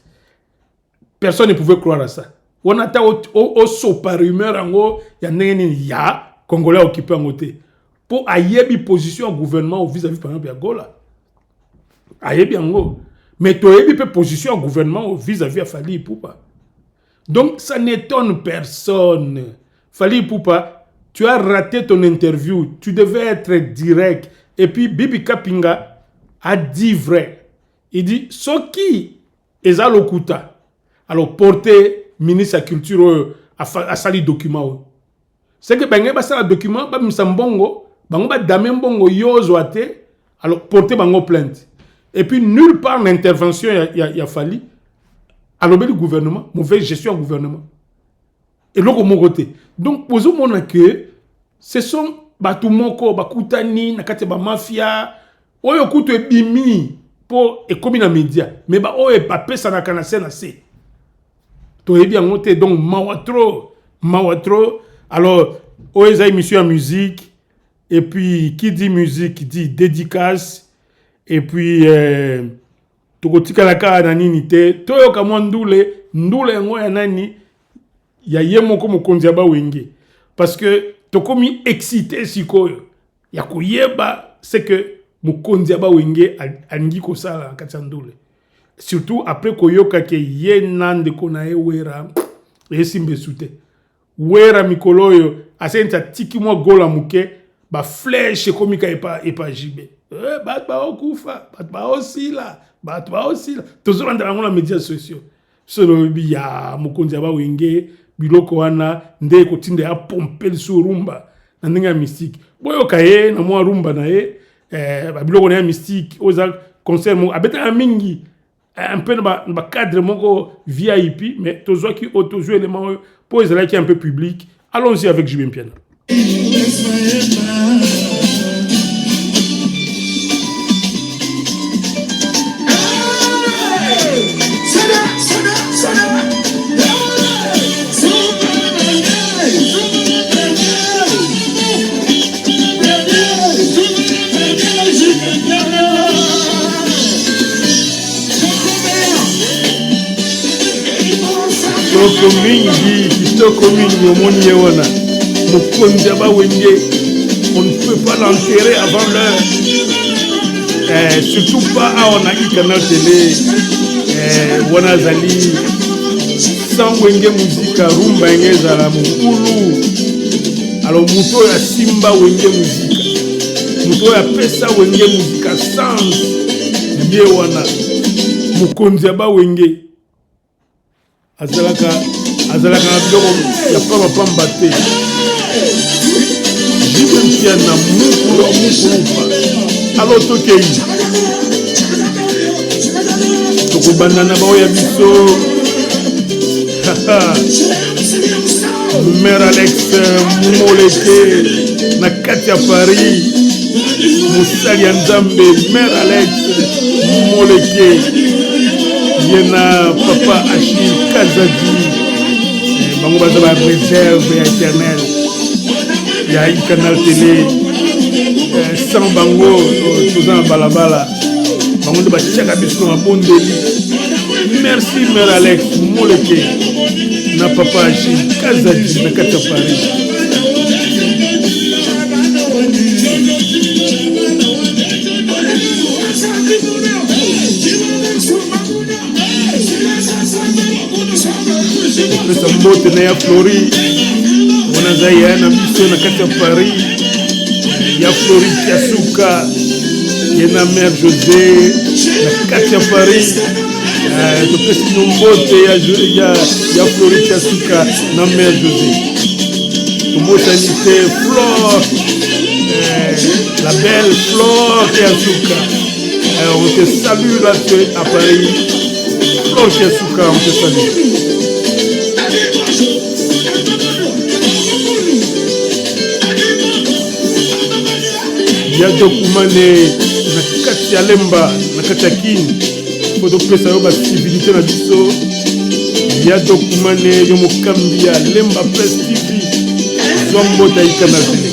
Personne ne pouvait croire à ça. On a au saut par rumeur, il y a Congolais occupés en côté. Pour ayebi position au gouvernement vis-à-vis par exemple de Gola. Ayebi en mais tu as position au gouvernement vis-à-vis de Fali Ipupa. Donc ça n'étonne personne. Fali Ipupa, tu as raté ton interview. Tu devais être direct. Et puis Bibi Kapinga a dit vrai. Il dit, ce qui est à l'Okuta, alors porter ministre de la Culture à sali document. C'est que ben ba sala document ba misambongo, bango ba damembongo yozoate, alors porter bango plainte. Et puis nulle part l'intervention y a fallu. Alors le gouvernement, mauvaise gestion du gouvernement. Et l'autre mon côté. Donc posons mon que ce sont batumoko, bakutani, nakate ba mafia, oyo kuto bimi pour et comme na média, mais ba oyo pa pesa na kana sena c'est. To e bien monté donc mawatro. Alors oyo za émission en musique et puis qui dit musique dit dédicace. Et puis, tokotika la ka na nini te, toyo kama ndule ngo ya nani, ya yemo ko mokonzi ya ba wenge. Parce que tokomi excité sikoyo. Ya kuyeba c'est que mokonzi ya ba wenge alingi ko sala kati ya ndule. Surtout après koyoka ke ye nande kona e wera, e simbe sute. Wera mikoloyo, asenta tiki mo gola muke, ba flèche komika epa jibe. Bat ba okufa, bat ba osila. Toujours dans les médias sociaux. Solo biya mokonzi ba wenge biloko wana nde ko tinde ya pomper sur rumba na ndinga mystique. Boyo kaye na mo rumba na ye ba biloko na mystique oza concert mo abeta mingi un peu ba cadre moko VIP mais toujours qui auto jouer élément pour les qui un peu public. Allons-y avec Julien Piana. Kitoko mingi omoni ye wana mokonzi ya bawenge on ne peut pas l'enterrer avant l'heure surtout pas awa na Canal Télé wana azali sans wenge muzika rumba enge ezala mokulu alors moto oyo asimba wenge muzika moto oyo apesa wenge muzika sans ye wana mokonzi ya bawenge azalaka na biloko ya pamba te jibentia na mukulupa alo tokei tokobanda na bao ya biso Mère Alex Moleke na kati ya Paris mosali ya Nzambe Mère Alex Moleke yena papa Achille Kazadi bango baza ba réserve ya éternel ya Canal Télé sans bango toza na balabala bango nde batiaka biso na bondeli. Merci Mère Alex Moleke na papa Achille Kazadi na kati ya Paris. Pesa mbote na ya Flori wana zaya na biso na kati ya Paris ya Flori Kiasuka yena Mère José na kati ya Paris topesi mbote ya Flori Kiasuka na Mère José tomosanite Flore la belle Flore Kiasuka on te salue là à Paris Flore Kiasuka on te salue. Ya dokumane na kati ya lemba na kati ya kini foto pesa yo ba civilité na biso ya dokumane yo mokambi ya lemba press TV zombo ta Canal Télé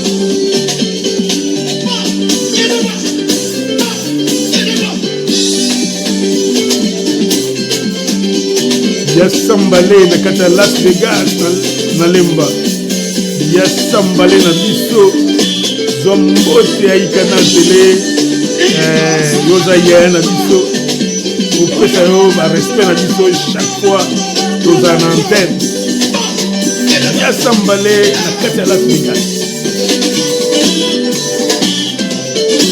ya sambale na kati ya Las Vegas na lemba ya sambale na biso zwa mbote ya Canal Télé yoza ya na biso opesa yo barespect na biso chaque fois toza na antenne ya sambale na kati ya Las Vegas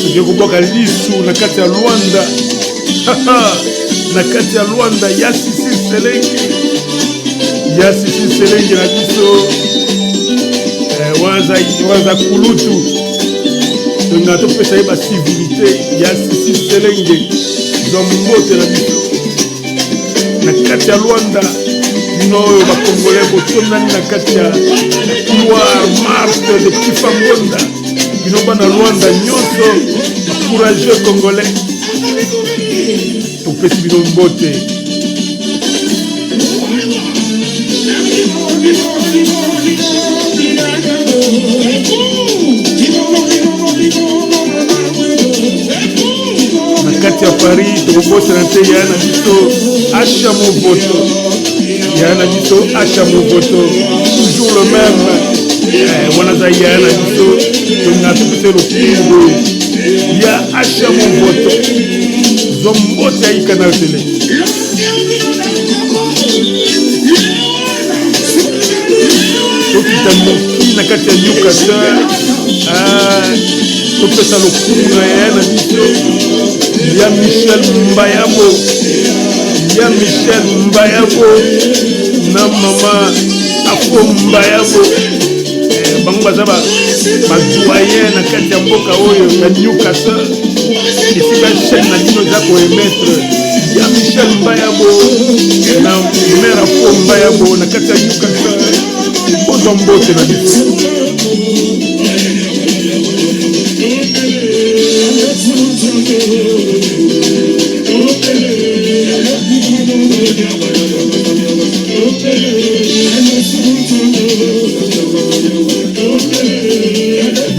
toke koboka lisu na kati ya Luanda na kati ya Luanda ya Sisi Selenge na biso waza kulutu tonga topesa ye basivilité ya Sisi Selenge zwa mbote na biso na kati ya Luanda bino oyo bakongole botondani na kati ya couloir marche de Kifangonda bino bana Luanda nyonso bacourageux congolais topesi bino mbote na kati ya Paris tokobosana te ya na biso Acha Movoto ya na biso Acha Movoto toujours le même wana za ya na biso tonga topese lokungu ya Acha Movoto zombote ya Canal Télé tokita moki na kati ya Newcastle topesa lokungu ya na biso ya Michel Mbayabo na mama Afo Mbayabo bango baza badoyen na kati ya mboka oyo ya Newcastle esika chaîne na bino eza koemetre ya Michel Mbayabo na mère Afo Mbayabo na kati ya Newcastle ozwa mbote na biso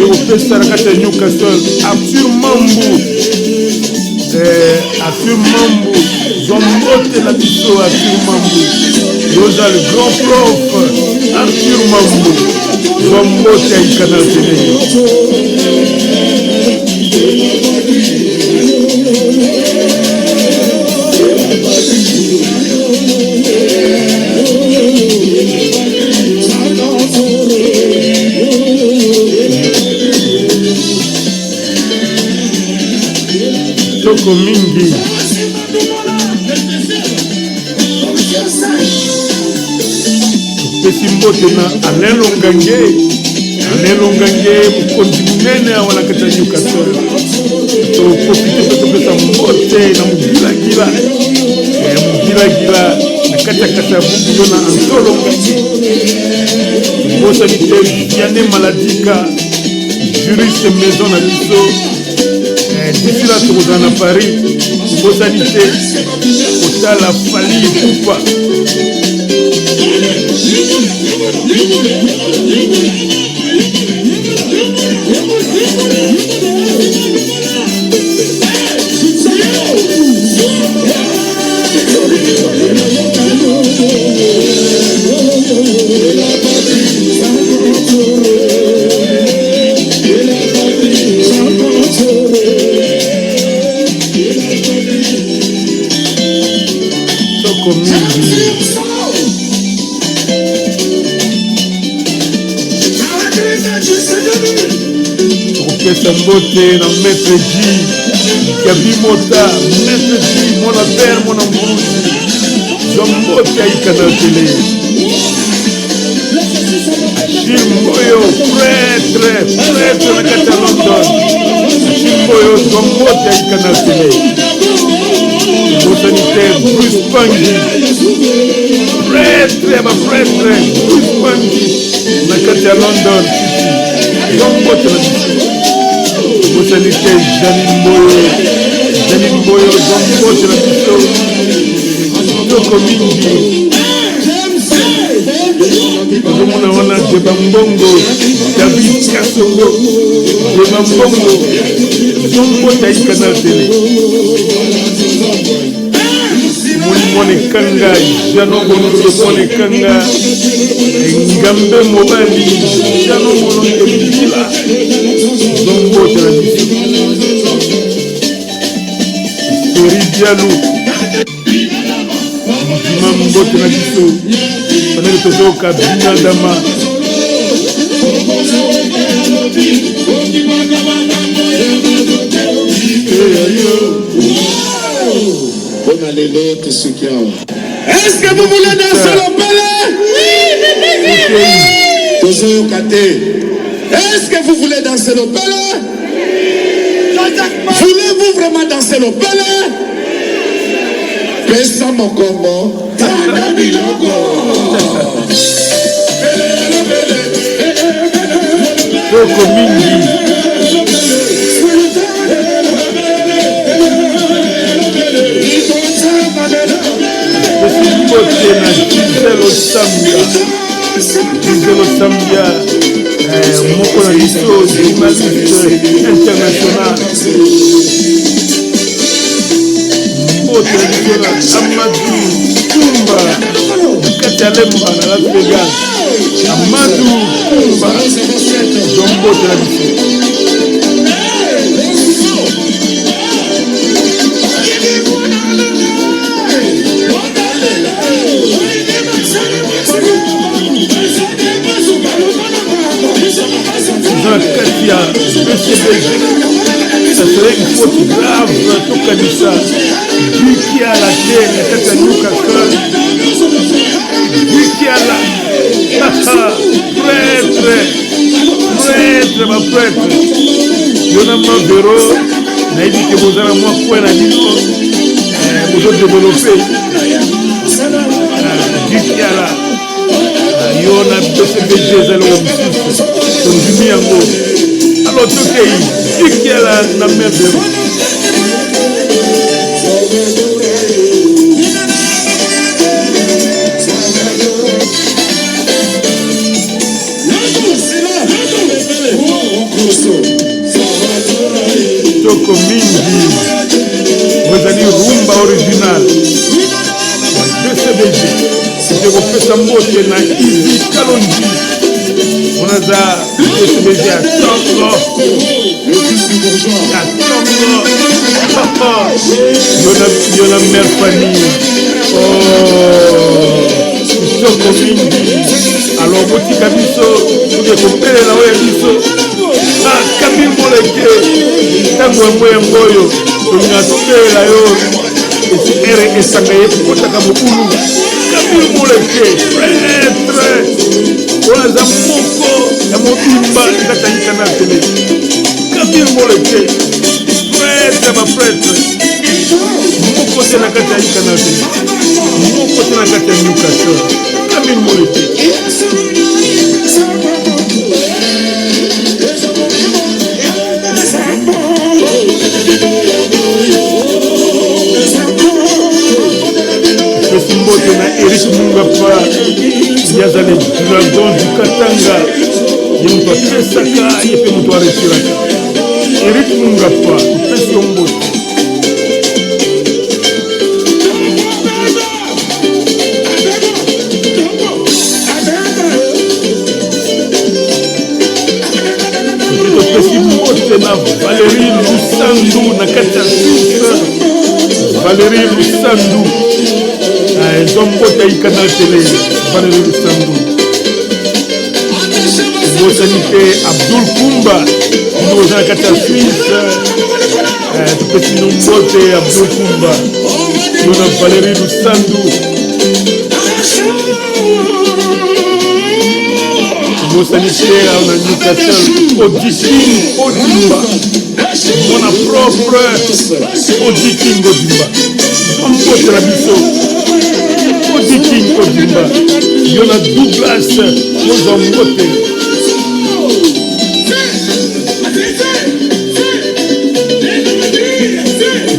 opesa na kati ya Newcastle Arthur Mambu zwa mbote na biso Arthur Mambu yoza le grand prof Arthur Mambu zwa mbote ya Canal Télé toko mingi topesi mbote na Alain Longange mokonzi munene awa na kati ya Newcastle topofite mpe topesa mbote na mogilagila na kati ya kati ya bubuyo na Anto Longange bosani te Vianney Maladika juriste maison na biso d'ici là tokozala na Paris bosani te kotala Fally Ipupa topesa mbote na Maître G Gabi Mota Maître G mwana père mwana mbuzi zwa mbote ya Canal Télé Achille Mboyo prêtre na kati ya London Achille Mboyo zwa mbote ya Canal Télé bosanitaire Bruce Pangi prêtre Bruce Pangi na kati ya London zwa mbote na biso bosanite Janine Mboyo zwa mbote na biso toko mingi ozomona wana Deba Mbongo David Kasongo Deba Mbongo zwa mbote ya Canal Télé Mone Kanga, Jano Mono Mone Kanga, Ngambe Mobali, Jano Mono Kila, Zongo Tradition, Tori Diallo, Mambo Tradition, Panel Tozoka, Bina Dama. Est-ce que vous voulez danser le palais? Est-ce que vous voulez danser le palais? Voulez-vous vraiment danser le palais? Pesa mokombo, tana biloko. Toko mingi. Giselo Sambia, Moko na biso, journaliste international. Mbote na Amadou Kumba, Katalemba na Las Vegas. Amadou Kumba, Mbote na biso. Katia, ça serait une faute grave, tout comme ça. Vu qui a la terre, c'est un Lucas, vu qui a la prêtre, ma prêtre. Yona Mavero, n'a dit que vous avez moi quoi la vie, vous avez développé. Vu qui a la, Yona BCBG, son Jimmy Ango. Alors, tout pays, qui est là, la mer de l'eau. Toko Mingi, vous allez rumba original. DCBG, c'est vous faites un mot qui est là, Easy Kalonji. On a DCBG à Tongo. À Tongo. Il y a la mère famille. Oh, Toko Mingi. Alors, vous dites à Bisso, vous êtes au père là où il y a Bisso. Ah, Camille Moleke, tango ya ngoyo, tunga tokela yo. Ere esakaye kotaka mukulu. Camille Moleke, prêtre. Oza moko ya mobimba katanyika na tele. Camille Moleke, prêtre ba prêtre. Moko tena katanyika na tele. Moko tena katanyika na Camille Moleke. Eric Mungapa, Yazale Dragon du Katanga, Yempa Pesaka, Yepe Moutoire Tiraka. Eric Mungapa, Pesombo. Valérie Lusandou, Nakata Valérie Lusandou. Zombo Taïkana Télé, Valérie Lusandou. Bosanité Abdul Kumba, nous avons Nakata Suisse. Tout petit nombre Abdul Kumba. Nous avons Valérie Lusandou. Bosanité, on a Newcastle, Odiking, Odimba. Mon propre Odiking, Odimba. On peut la biseau. Odiking, Odimba. Il y en a Douglas, nous en voté.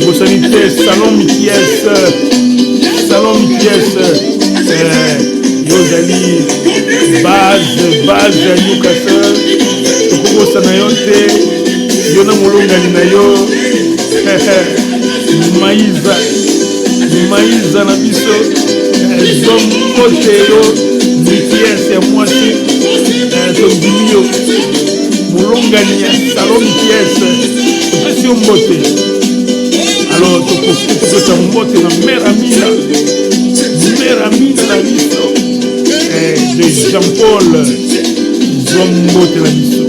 Bosanité, Salon Mikies. Salon Mikies. Yozali. Base ya Newcastle tokokosa na yo te yo na molongani na yo Maiza Maïza na biso Zombotero Mikies ya mwasi Zondimio Moulongani ya Salon Mikies Topesi mbote. Alors topesa mbote na mère Amina na biso de Jean-Paul Zombote na biso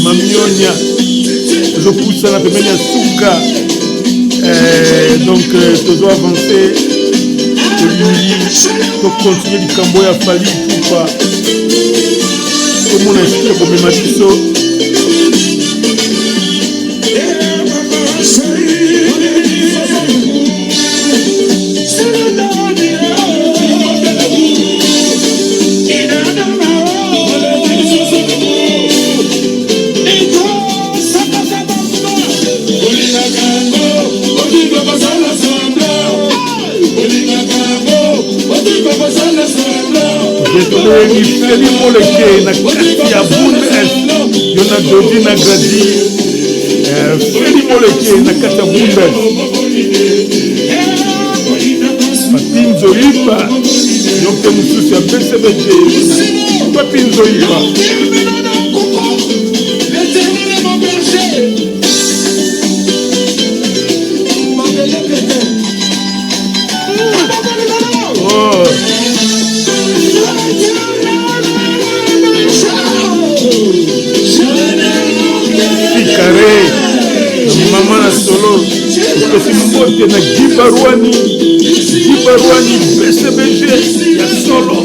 Mamionia je pousse à la pemene ya suka donc tu dois avancer pour continuer du cambo ya Fally Ipupa comme on a expliqué pour mes matiso Désolé, Feli Moleke na kati ya Bundes yona Dodi na Gradi Feli Moleke na kati ya Bundes Papinzo Iba yoke mususu ya BCBG Papinzo Iba Maman na solo Topesi mbote na Gibarwani BCBG ya solo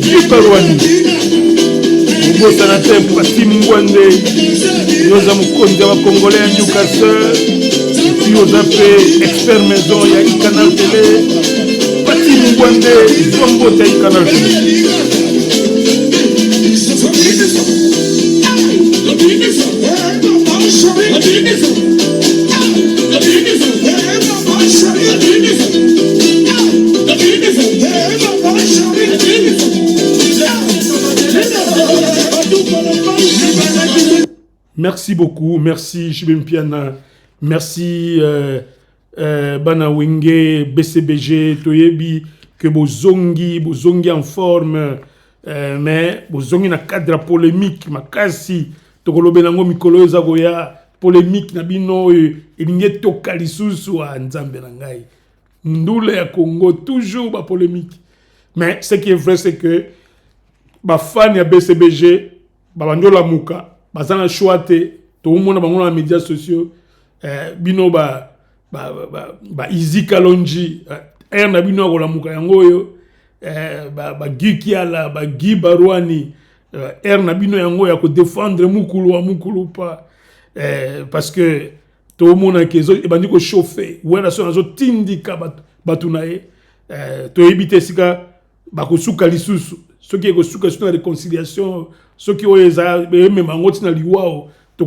Gibarwani Mbosa na te Pati Mngwande Yoza Mukonzi wa Congolais ya Newcastle Yoza pe expert maison ya Canal Télé Pati Mngwande Yoza mbote ya Canal Télé. Merci beaucoup, merci Chibempiana, merci Bana Wenge, BCBG, Toyebi, que bozongi en forme, mais bozongi na cadre polémique, makasi, tokolobe nango mikolo ezagoya, polémique na bino elinge toka lisusu a nzambe na ngai. Ndule ya Congo, toujours ba polémique. Mais ce qui est vrai, c'est que ba fan ya BCBG, ba bandola muka, bazana choate, to umona bango na médias sociaux, bino ba Izi Kalonji, na bino ko la muka yango yo, ba Gikiala, ba Gibarwani, na bino yango ya ko défendre mukulu pa, parce que to umona kezo e bandi ko chauffer, wena so nazo tindika batunaye, to ebite sika ba ko suka lisusu. Ceux qui sont sur la réconciliation, ceux qui ont même en liwao, to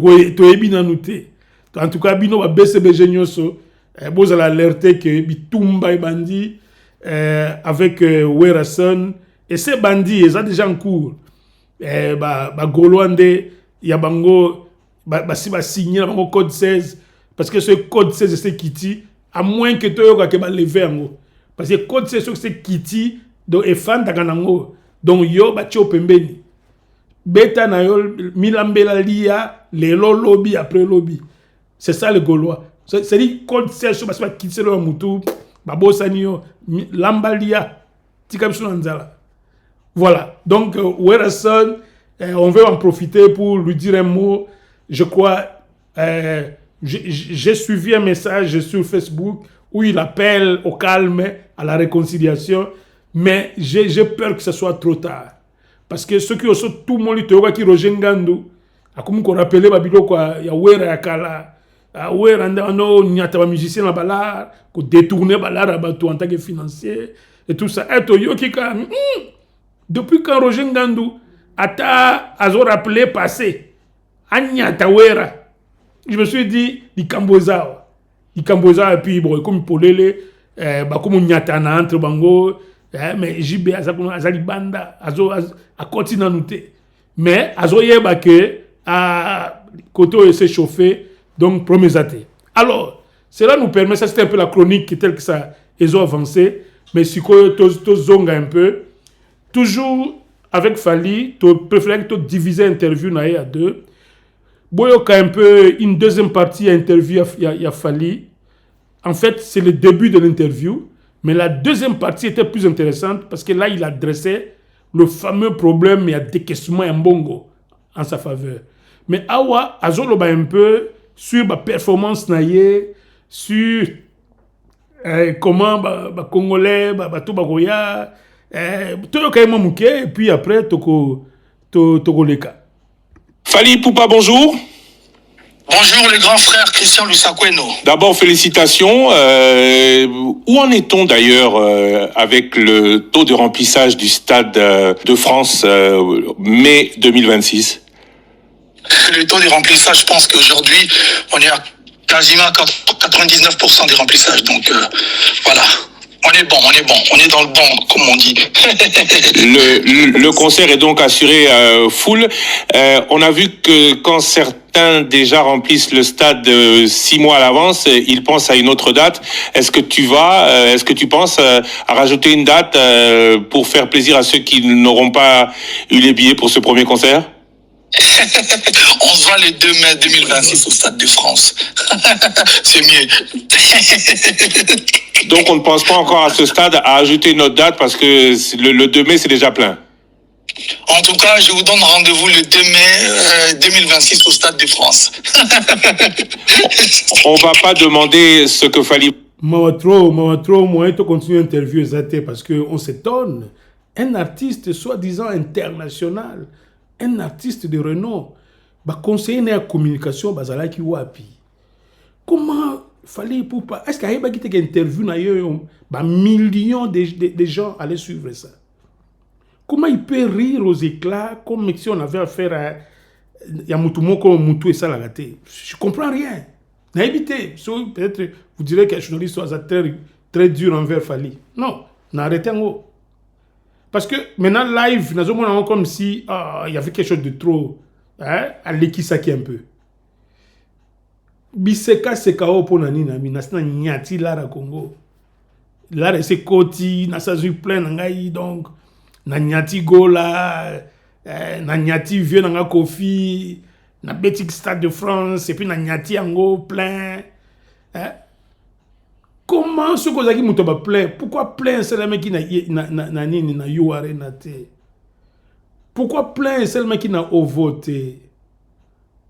ebina noté. En tout cas, bino ba BCBG nyoso, boza l'alerter que bitumba et bandi avec Werason et ces bandits, ils sont déjà en cours. Ba Golwande, ya bango si ba signer bango code 16 parce que ce code 16 c'est Kiti, à moins que to yoka ke ba lever ngo. Parce que code 16 c'est Kiti donc e fan takanango. Donc yo batio pembeni beta na yo milambela lia lelo lobby après lobby, c'est ça le Gaulois, c'est dit code 16 parce que kitse lo mutu babosani yo lambalia tika biso nzala. Voilà, donc Werason, on veut en profiter pour lui dire un mot. Je crois j'ai suivi un message sur Facebook où il appelle au calme, à la réconciliation. Mais j'ai peur que ce soit trop tard. Parce que ceux qui ont tout le monde qui rejoignent, comme on rappelait Babilo quoi, il y a Wera Yakala, Wera no nyata musicien la balade, ko détourner balade à bateau en tant que financier et tout ça. Et yo qui depuis quand Roger Ngandou ata azo rappelé passé, anyata Wera. Je me suis dit il Kamboza et puis bon comme Polele comme nyata na entre bango. Mais JB azali banda azo a continué à noter mais azo yeba que à côté s'est chauffé Donc, premier athée. Alors, cela nous permet, ça c'était un peu la chronique telle que ça, ils ont avancé, mais si tu zonga un peu, toujours avec Fally, tu préfères que tu divises l'interview à deux. Boyoka un peu une deuxième partie à interview, il y a Fally. En fait, c'est le début de l'interview, mais la deuxième partie était plus intéressante parce que là, il adressait le fameux problème, il y a décaissement et mbongo en sa faveur. Mais Awa, Azoloba un peu sur la performance naïe, sur comment les Congolais, tout Bagoya, tout le Kaïma Mouké, et puis après, Toko Leka. Fally Ipupa, bonjour. Bonjour les grands frères Christian Lusakweno. D'abord, félicitations. Où en est-on d'ailleurs avec le taux de remplissage du Stade de France mai 2026? Le taux de remplissage, je pense qu'aujourd'hui, on est à quasiment 99% des remplissages. Donc voilà. On est bon, on est dans le bon, comme on dit. Le concert est donc assuré full. On a vu que quand certains déjà remplissent le stade 6 mois à l'avance, ils pensent à une autre date. Est-ce que tu penses à rajouter une date pour faire plaisir à ceux qui n'auront pas eu les billets pour ce premier concert? On se voit le 2 mai 2026 au Stade de France. C'est mieux. Donc on ne pense pas encore à ce stade à ajouter une autre date parce que le 2 mai c'est déjà plein. En tout cas, je vous donne rendez-vous le 2 mai 2026 au Stade de France. On va pas demander ce que Fally... Mawatro, moi, tu continues l'interview exacte parce qu'on s'étonne. Un artiste soi-disant international, un artiste de renom, conseiller de la communication, bazalaki wapi. Comment Fally Ipupa, est-ce qu'il y a une interview millions de gens allaient suivre ça? Comment il peut rire aux éclats comme si on avait affaire à Yamutumoko Moutou et ça la raté? Je comprends rien. N'habitez, peut-être vous direz que les journalistes sont très durs envers Fally. Non, n'arrêtez en haut. Parce que maintenant, live, nous avons comme si il y avait quelque chose de trop à l'équisaki un peu. Biseka sekao pour nani nami nasina nyati lara Congo. Lara c'est koti nasazu plein ngai donc na nyati gola na nyati vieux nanga Kofi na betik Stade de France et puis na nyati ango plein. Comment ce que zaki mutoba plein? Pourquoi plein c'est le mec qui na nini na yuare na te? Pourquoi plein c'est le mec qui na voté?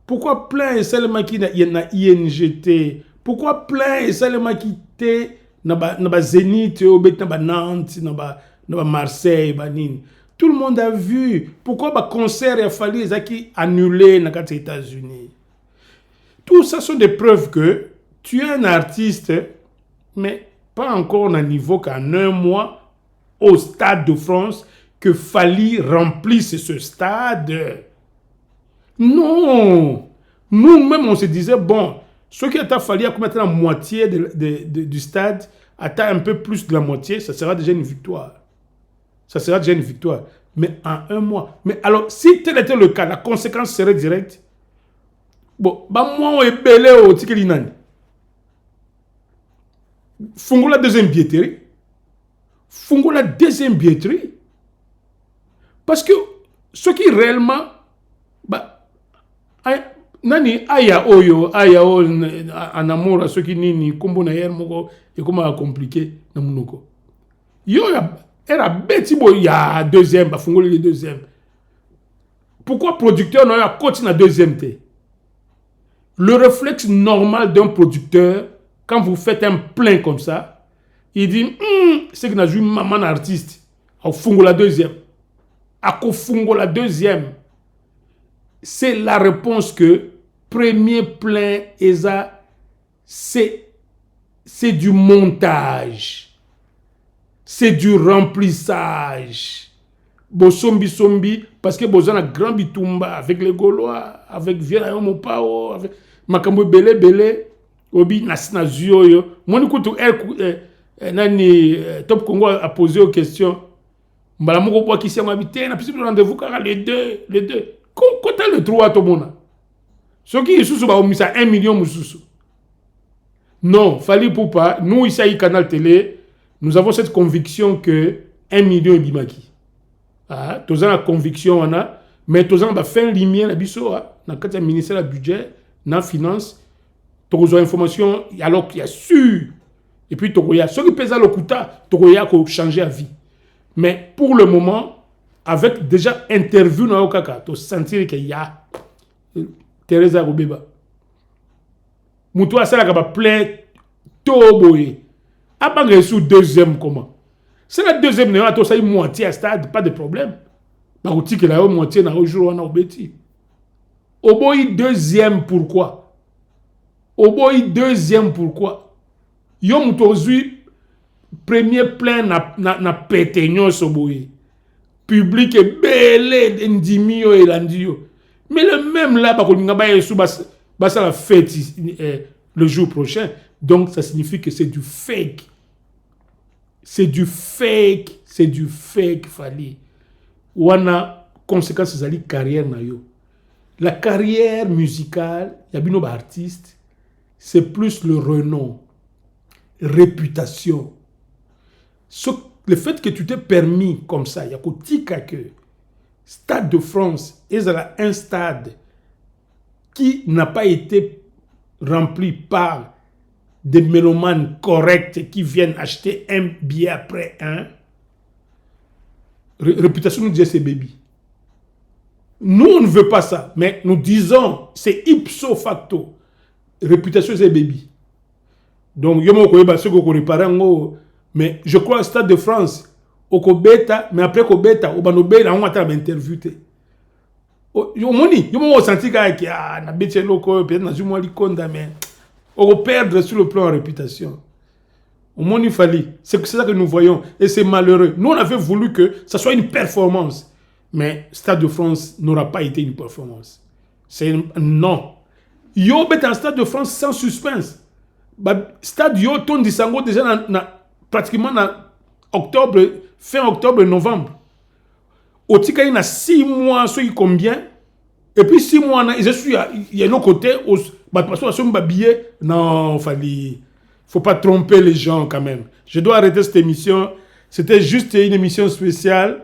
Pourquoi plein seulement qui na INGT? Pourquoi plein seulement qui te na Zénith ou na Nantes, na Marseille, banine? Tout le monde a vu. Pourquoi le concert a fallu annulé dans les États-Unis? Tout ça sont des preuves que tu es un artiste, mais pas encore au niveau qu'en un mois au Stade de France que Fally remplisse ce stade. Non, nous-mêmes on se disait, bon, ce qui a fallu à mettre la moitié du stade, atteint un peu plus de la moitié, ça sera déjà une victoire. Ça sera déjà une victoire. Mais en un mois. Mais alors, si tel était le cas, la conséquence serait directe. Bon, bah moi on est belé au Tikelinan. Fungo la deuxième billetterie. Fungo la deuxième billetterie. Parce que ce qui réellement, nani aya oyo en amour à ceux qui nini kombo na yer moko et comment compliqué na munoko yo era beti bo ya deuxième bafungo le deuxième. Pourquoi producteur n'a pas continué la deuxième té? Le réflexe normal d'un producteur quand vous faites un plein comme ça, il dit c'est que n'a joué maman artiste au fungo la deuxième. A ko fungo la deuxième. C'est la réponse que premier plein ESA, c'est du montage, c'est du remplissage. Sombi, parce que vous avez un grand bitumba avec les Gaulois, avec Viera Mopao, avec Makambo Belé, Obi Nasina Zuyo. Moi, Top Congo a posé aux questions. Malamoko qui s'est habité, on a pu rendez-vous car les deux. Quand le 3 à ton monde. Ce qui est sous 1 million mususu. Non, Fally Poupa, nous ici à Canal Télé, nous avons cette conviction que 1 million est bimaki. Ah, tous la conviction on a, mais tous on va faire lumière la biso, dans le ministère du budget, dans la finance, tous information alors qu'il y a sûr. Et puis il y a ceux qui pèsent le kuta, il y a qu'on changer la vie. Mais pour le moment, avec déjà interview dans le kaka, tu sentir qu'il y a Teresa Robeba. Moutoua ça là plein toboé. Après sous deuxième comment? C'est la deuxième néo to ça moitié à stade, pas de problème. Ba outi que la moitié na jour on a obéti. Oboy deuxième pourquoi? Oboy deuxième pourquoi? Yo moutozui premier plein na pétegnon soboy. Public est belé ndimio et landio. Mais le même là ba ko ngaba yesu ça la fête le jour prochain. Donc ça signifie que c'est du fake. C'est du fake. C'est du fake, Fally. Ou on a conséquences de la carrière. La carrière musicale, il y a bien artistes, c'est plus le renom, réputation. Le fait que tu t'es permis comme ça, il y a que Stade de France est un stade qui n'a pas été rempli par des mélomanes corrects qui viennent acheter un billet après un. Réputation nous dit c'est baby. Nous, on ne veut pas ça, mais nous disons, c'est ipso facto. Réputation, c'est baby. Donc, mais je crois au Stade de France, au Kobeta, mais après Kobeta, au Banobé, on va faire l'interview. Yo moni, yo mo senti ka ki na bete loko peut-être na jumo likonda mais on va perdre sur le plan de réputation. Au moni Fally, c'est ça que nous voyons et c'est malheureux. Nous on avait voulu que ça soit une performance, mais Stade de France n'aura pas été une performance. C'est non. Yo bet en Stade de France sans suspense. Ba stade yo ton disango déjà pratiquement octobre, fin octobre novembre. Au tika il y a 6 mois, soit combien? Et puis 6 mois, je suis il y a l'autre côté, non, Fally, faut pas tromper les gens quand même. Je dois arrêter cette émission. C'était juste une émission spéciale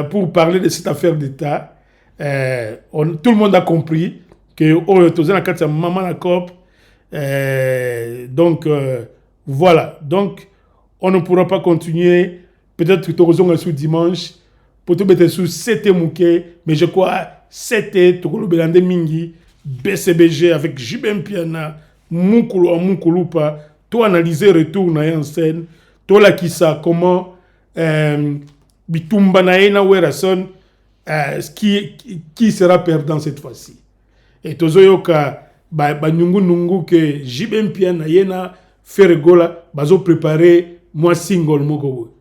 pour parler de cette affaire d'État. Tout le monde a compris que maman la COP. Donc voilà. Donc on ne pourra pas continuer. Peut-être que tu auras sous dimanche. Pour tout mettre sous c'était mouké, mais je crois c'était Tokolo Belande Mingi, BCBG avec Jibem Piana, Moukouloupa, toi analyser retour en scène, toi la qui ça comment Bitumba na Werason qui sera perdant cette fois-ci. Et tozoyoka nungu que Jibem Piana yena Ferregola bazo préparer moi single moko.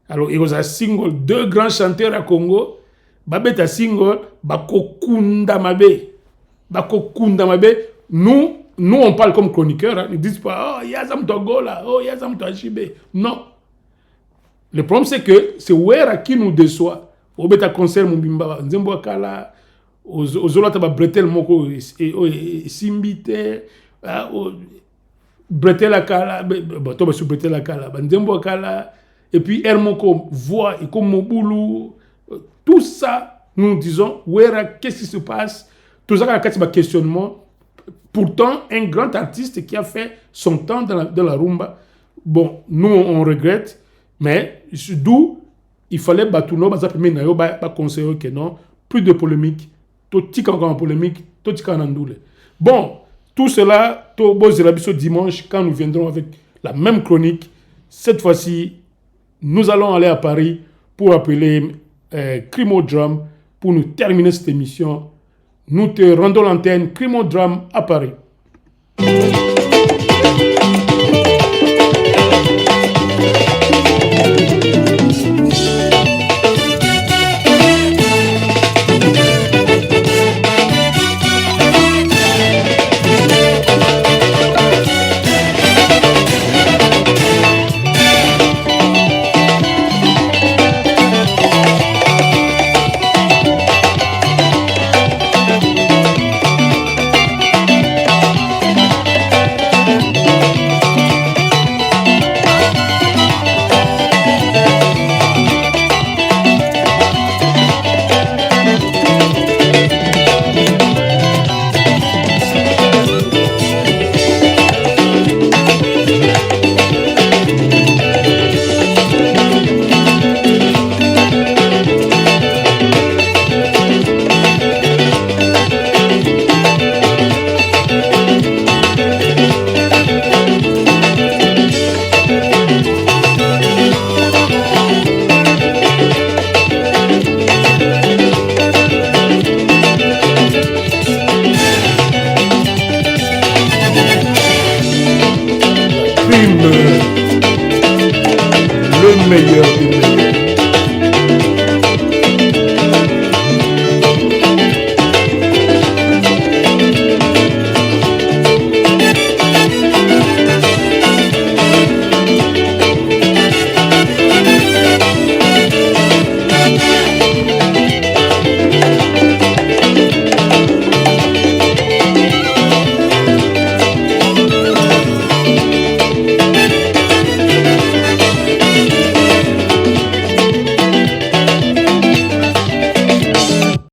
Alors, il y a un single, 2 grands chanteurs à Congo, babeta single, bakokunda mabe. Nous, on parle comme chroniqueurs, hein, ils disent pas, oh, yazam togola, oh, yazam toachibe. Non. Le problème, c'est que c'est Wera qui nous déçoit. Au beta concert, Mumbimba, Nzembo Akala, aux Zolata, Bretel Moko, Simbite, Bretel Akala, Toba sur Bretel Akala, Nzembo Akala, et puis Hermoko voit et comme Moboulou, tout ça, nous disons, qu'est-ce qui se passe? Tout ça, il y a un questionnement. Pourtant, un grand artiste qui a fait son temps dans la rumba. Bon, nous, on regrette, mais d'où il fallait batouno, conseiller que non, plus de polémique, tout en polémique, tout en andoule. Bon, tout cela, tout dimanche, quand nous viendrons avec la même chronique, cette fois-ci, nous allons aller à Paris pour appeler Crimo Drum pour nous terminer cette émission. Nous te rendons l'antenne Crimo Drum à Paris.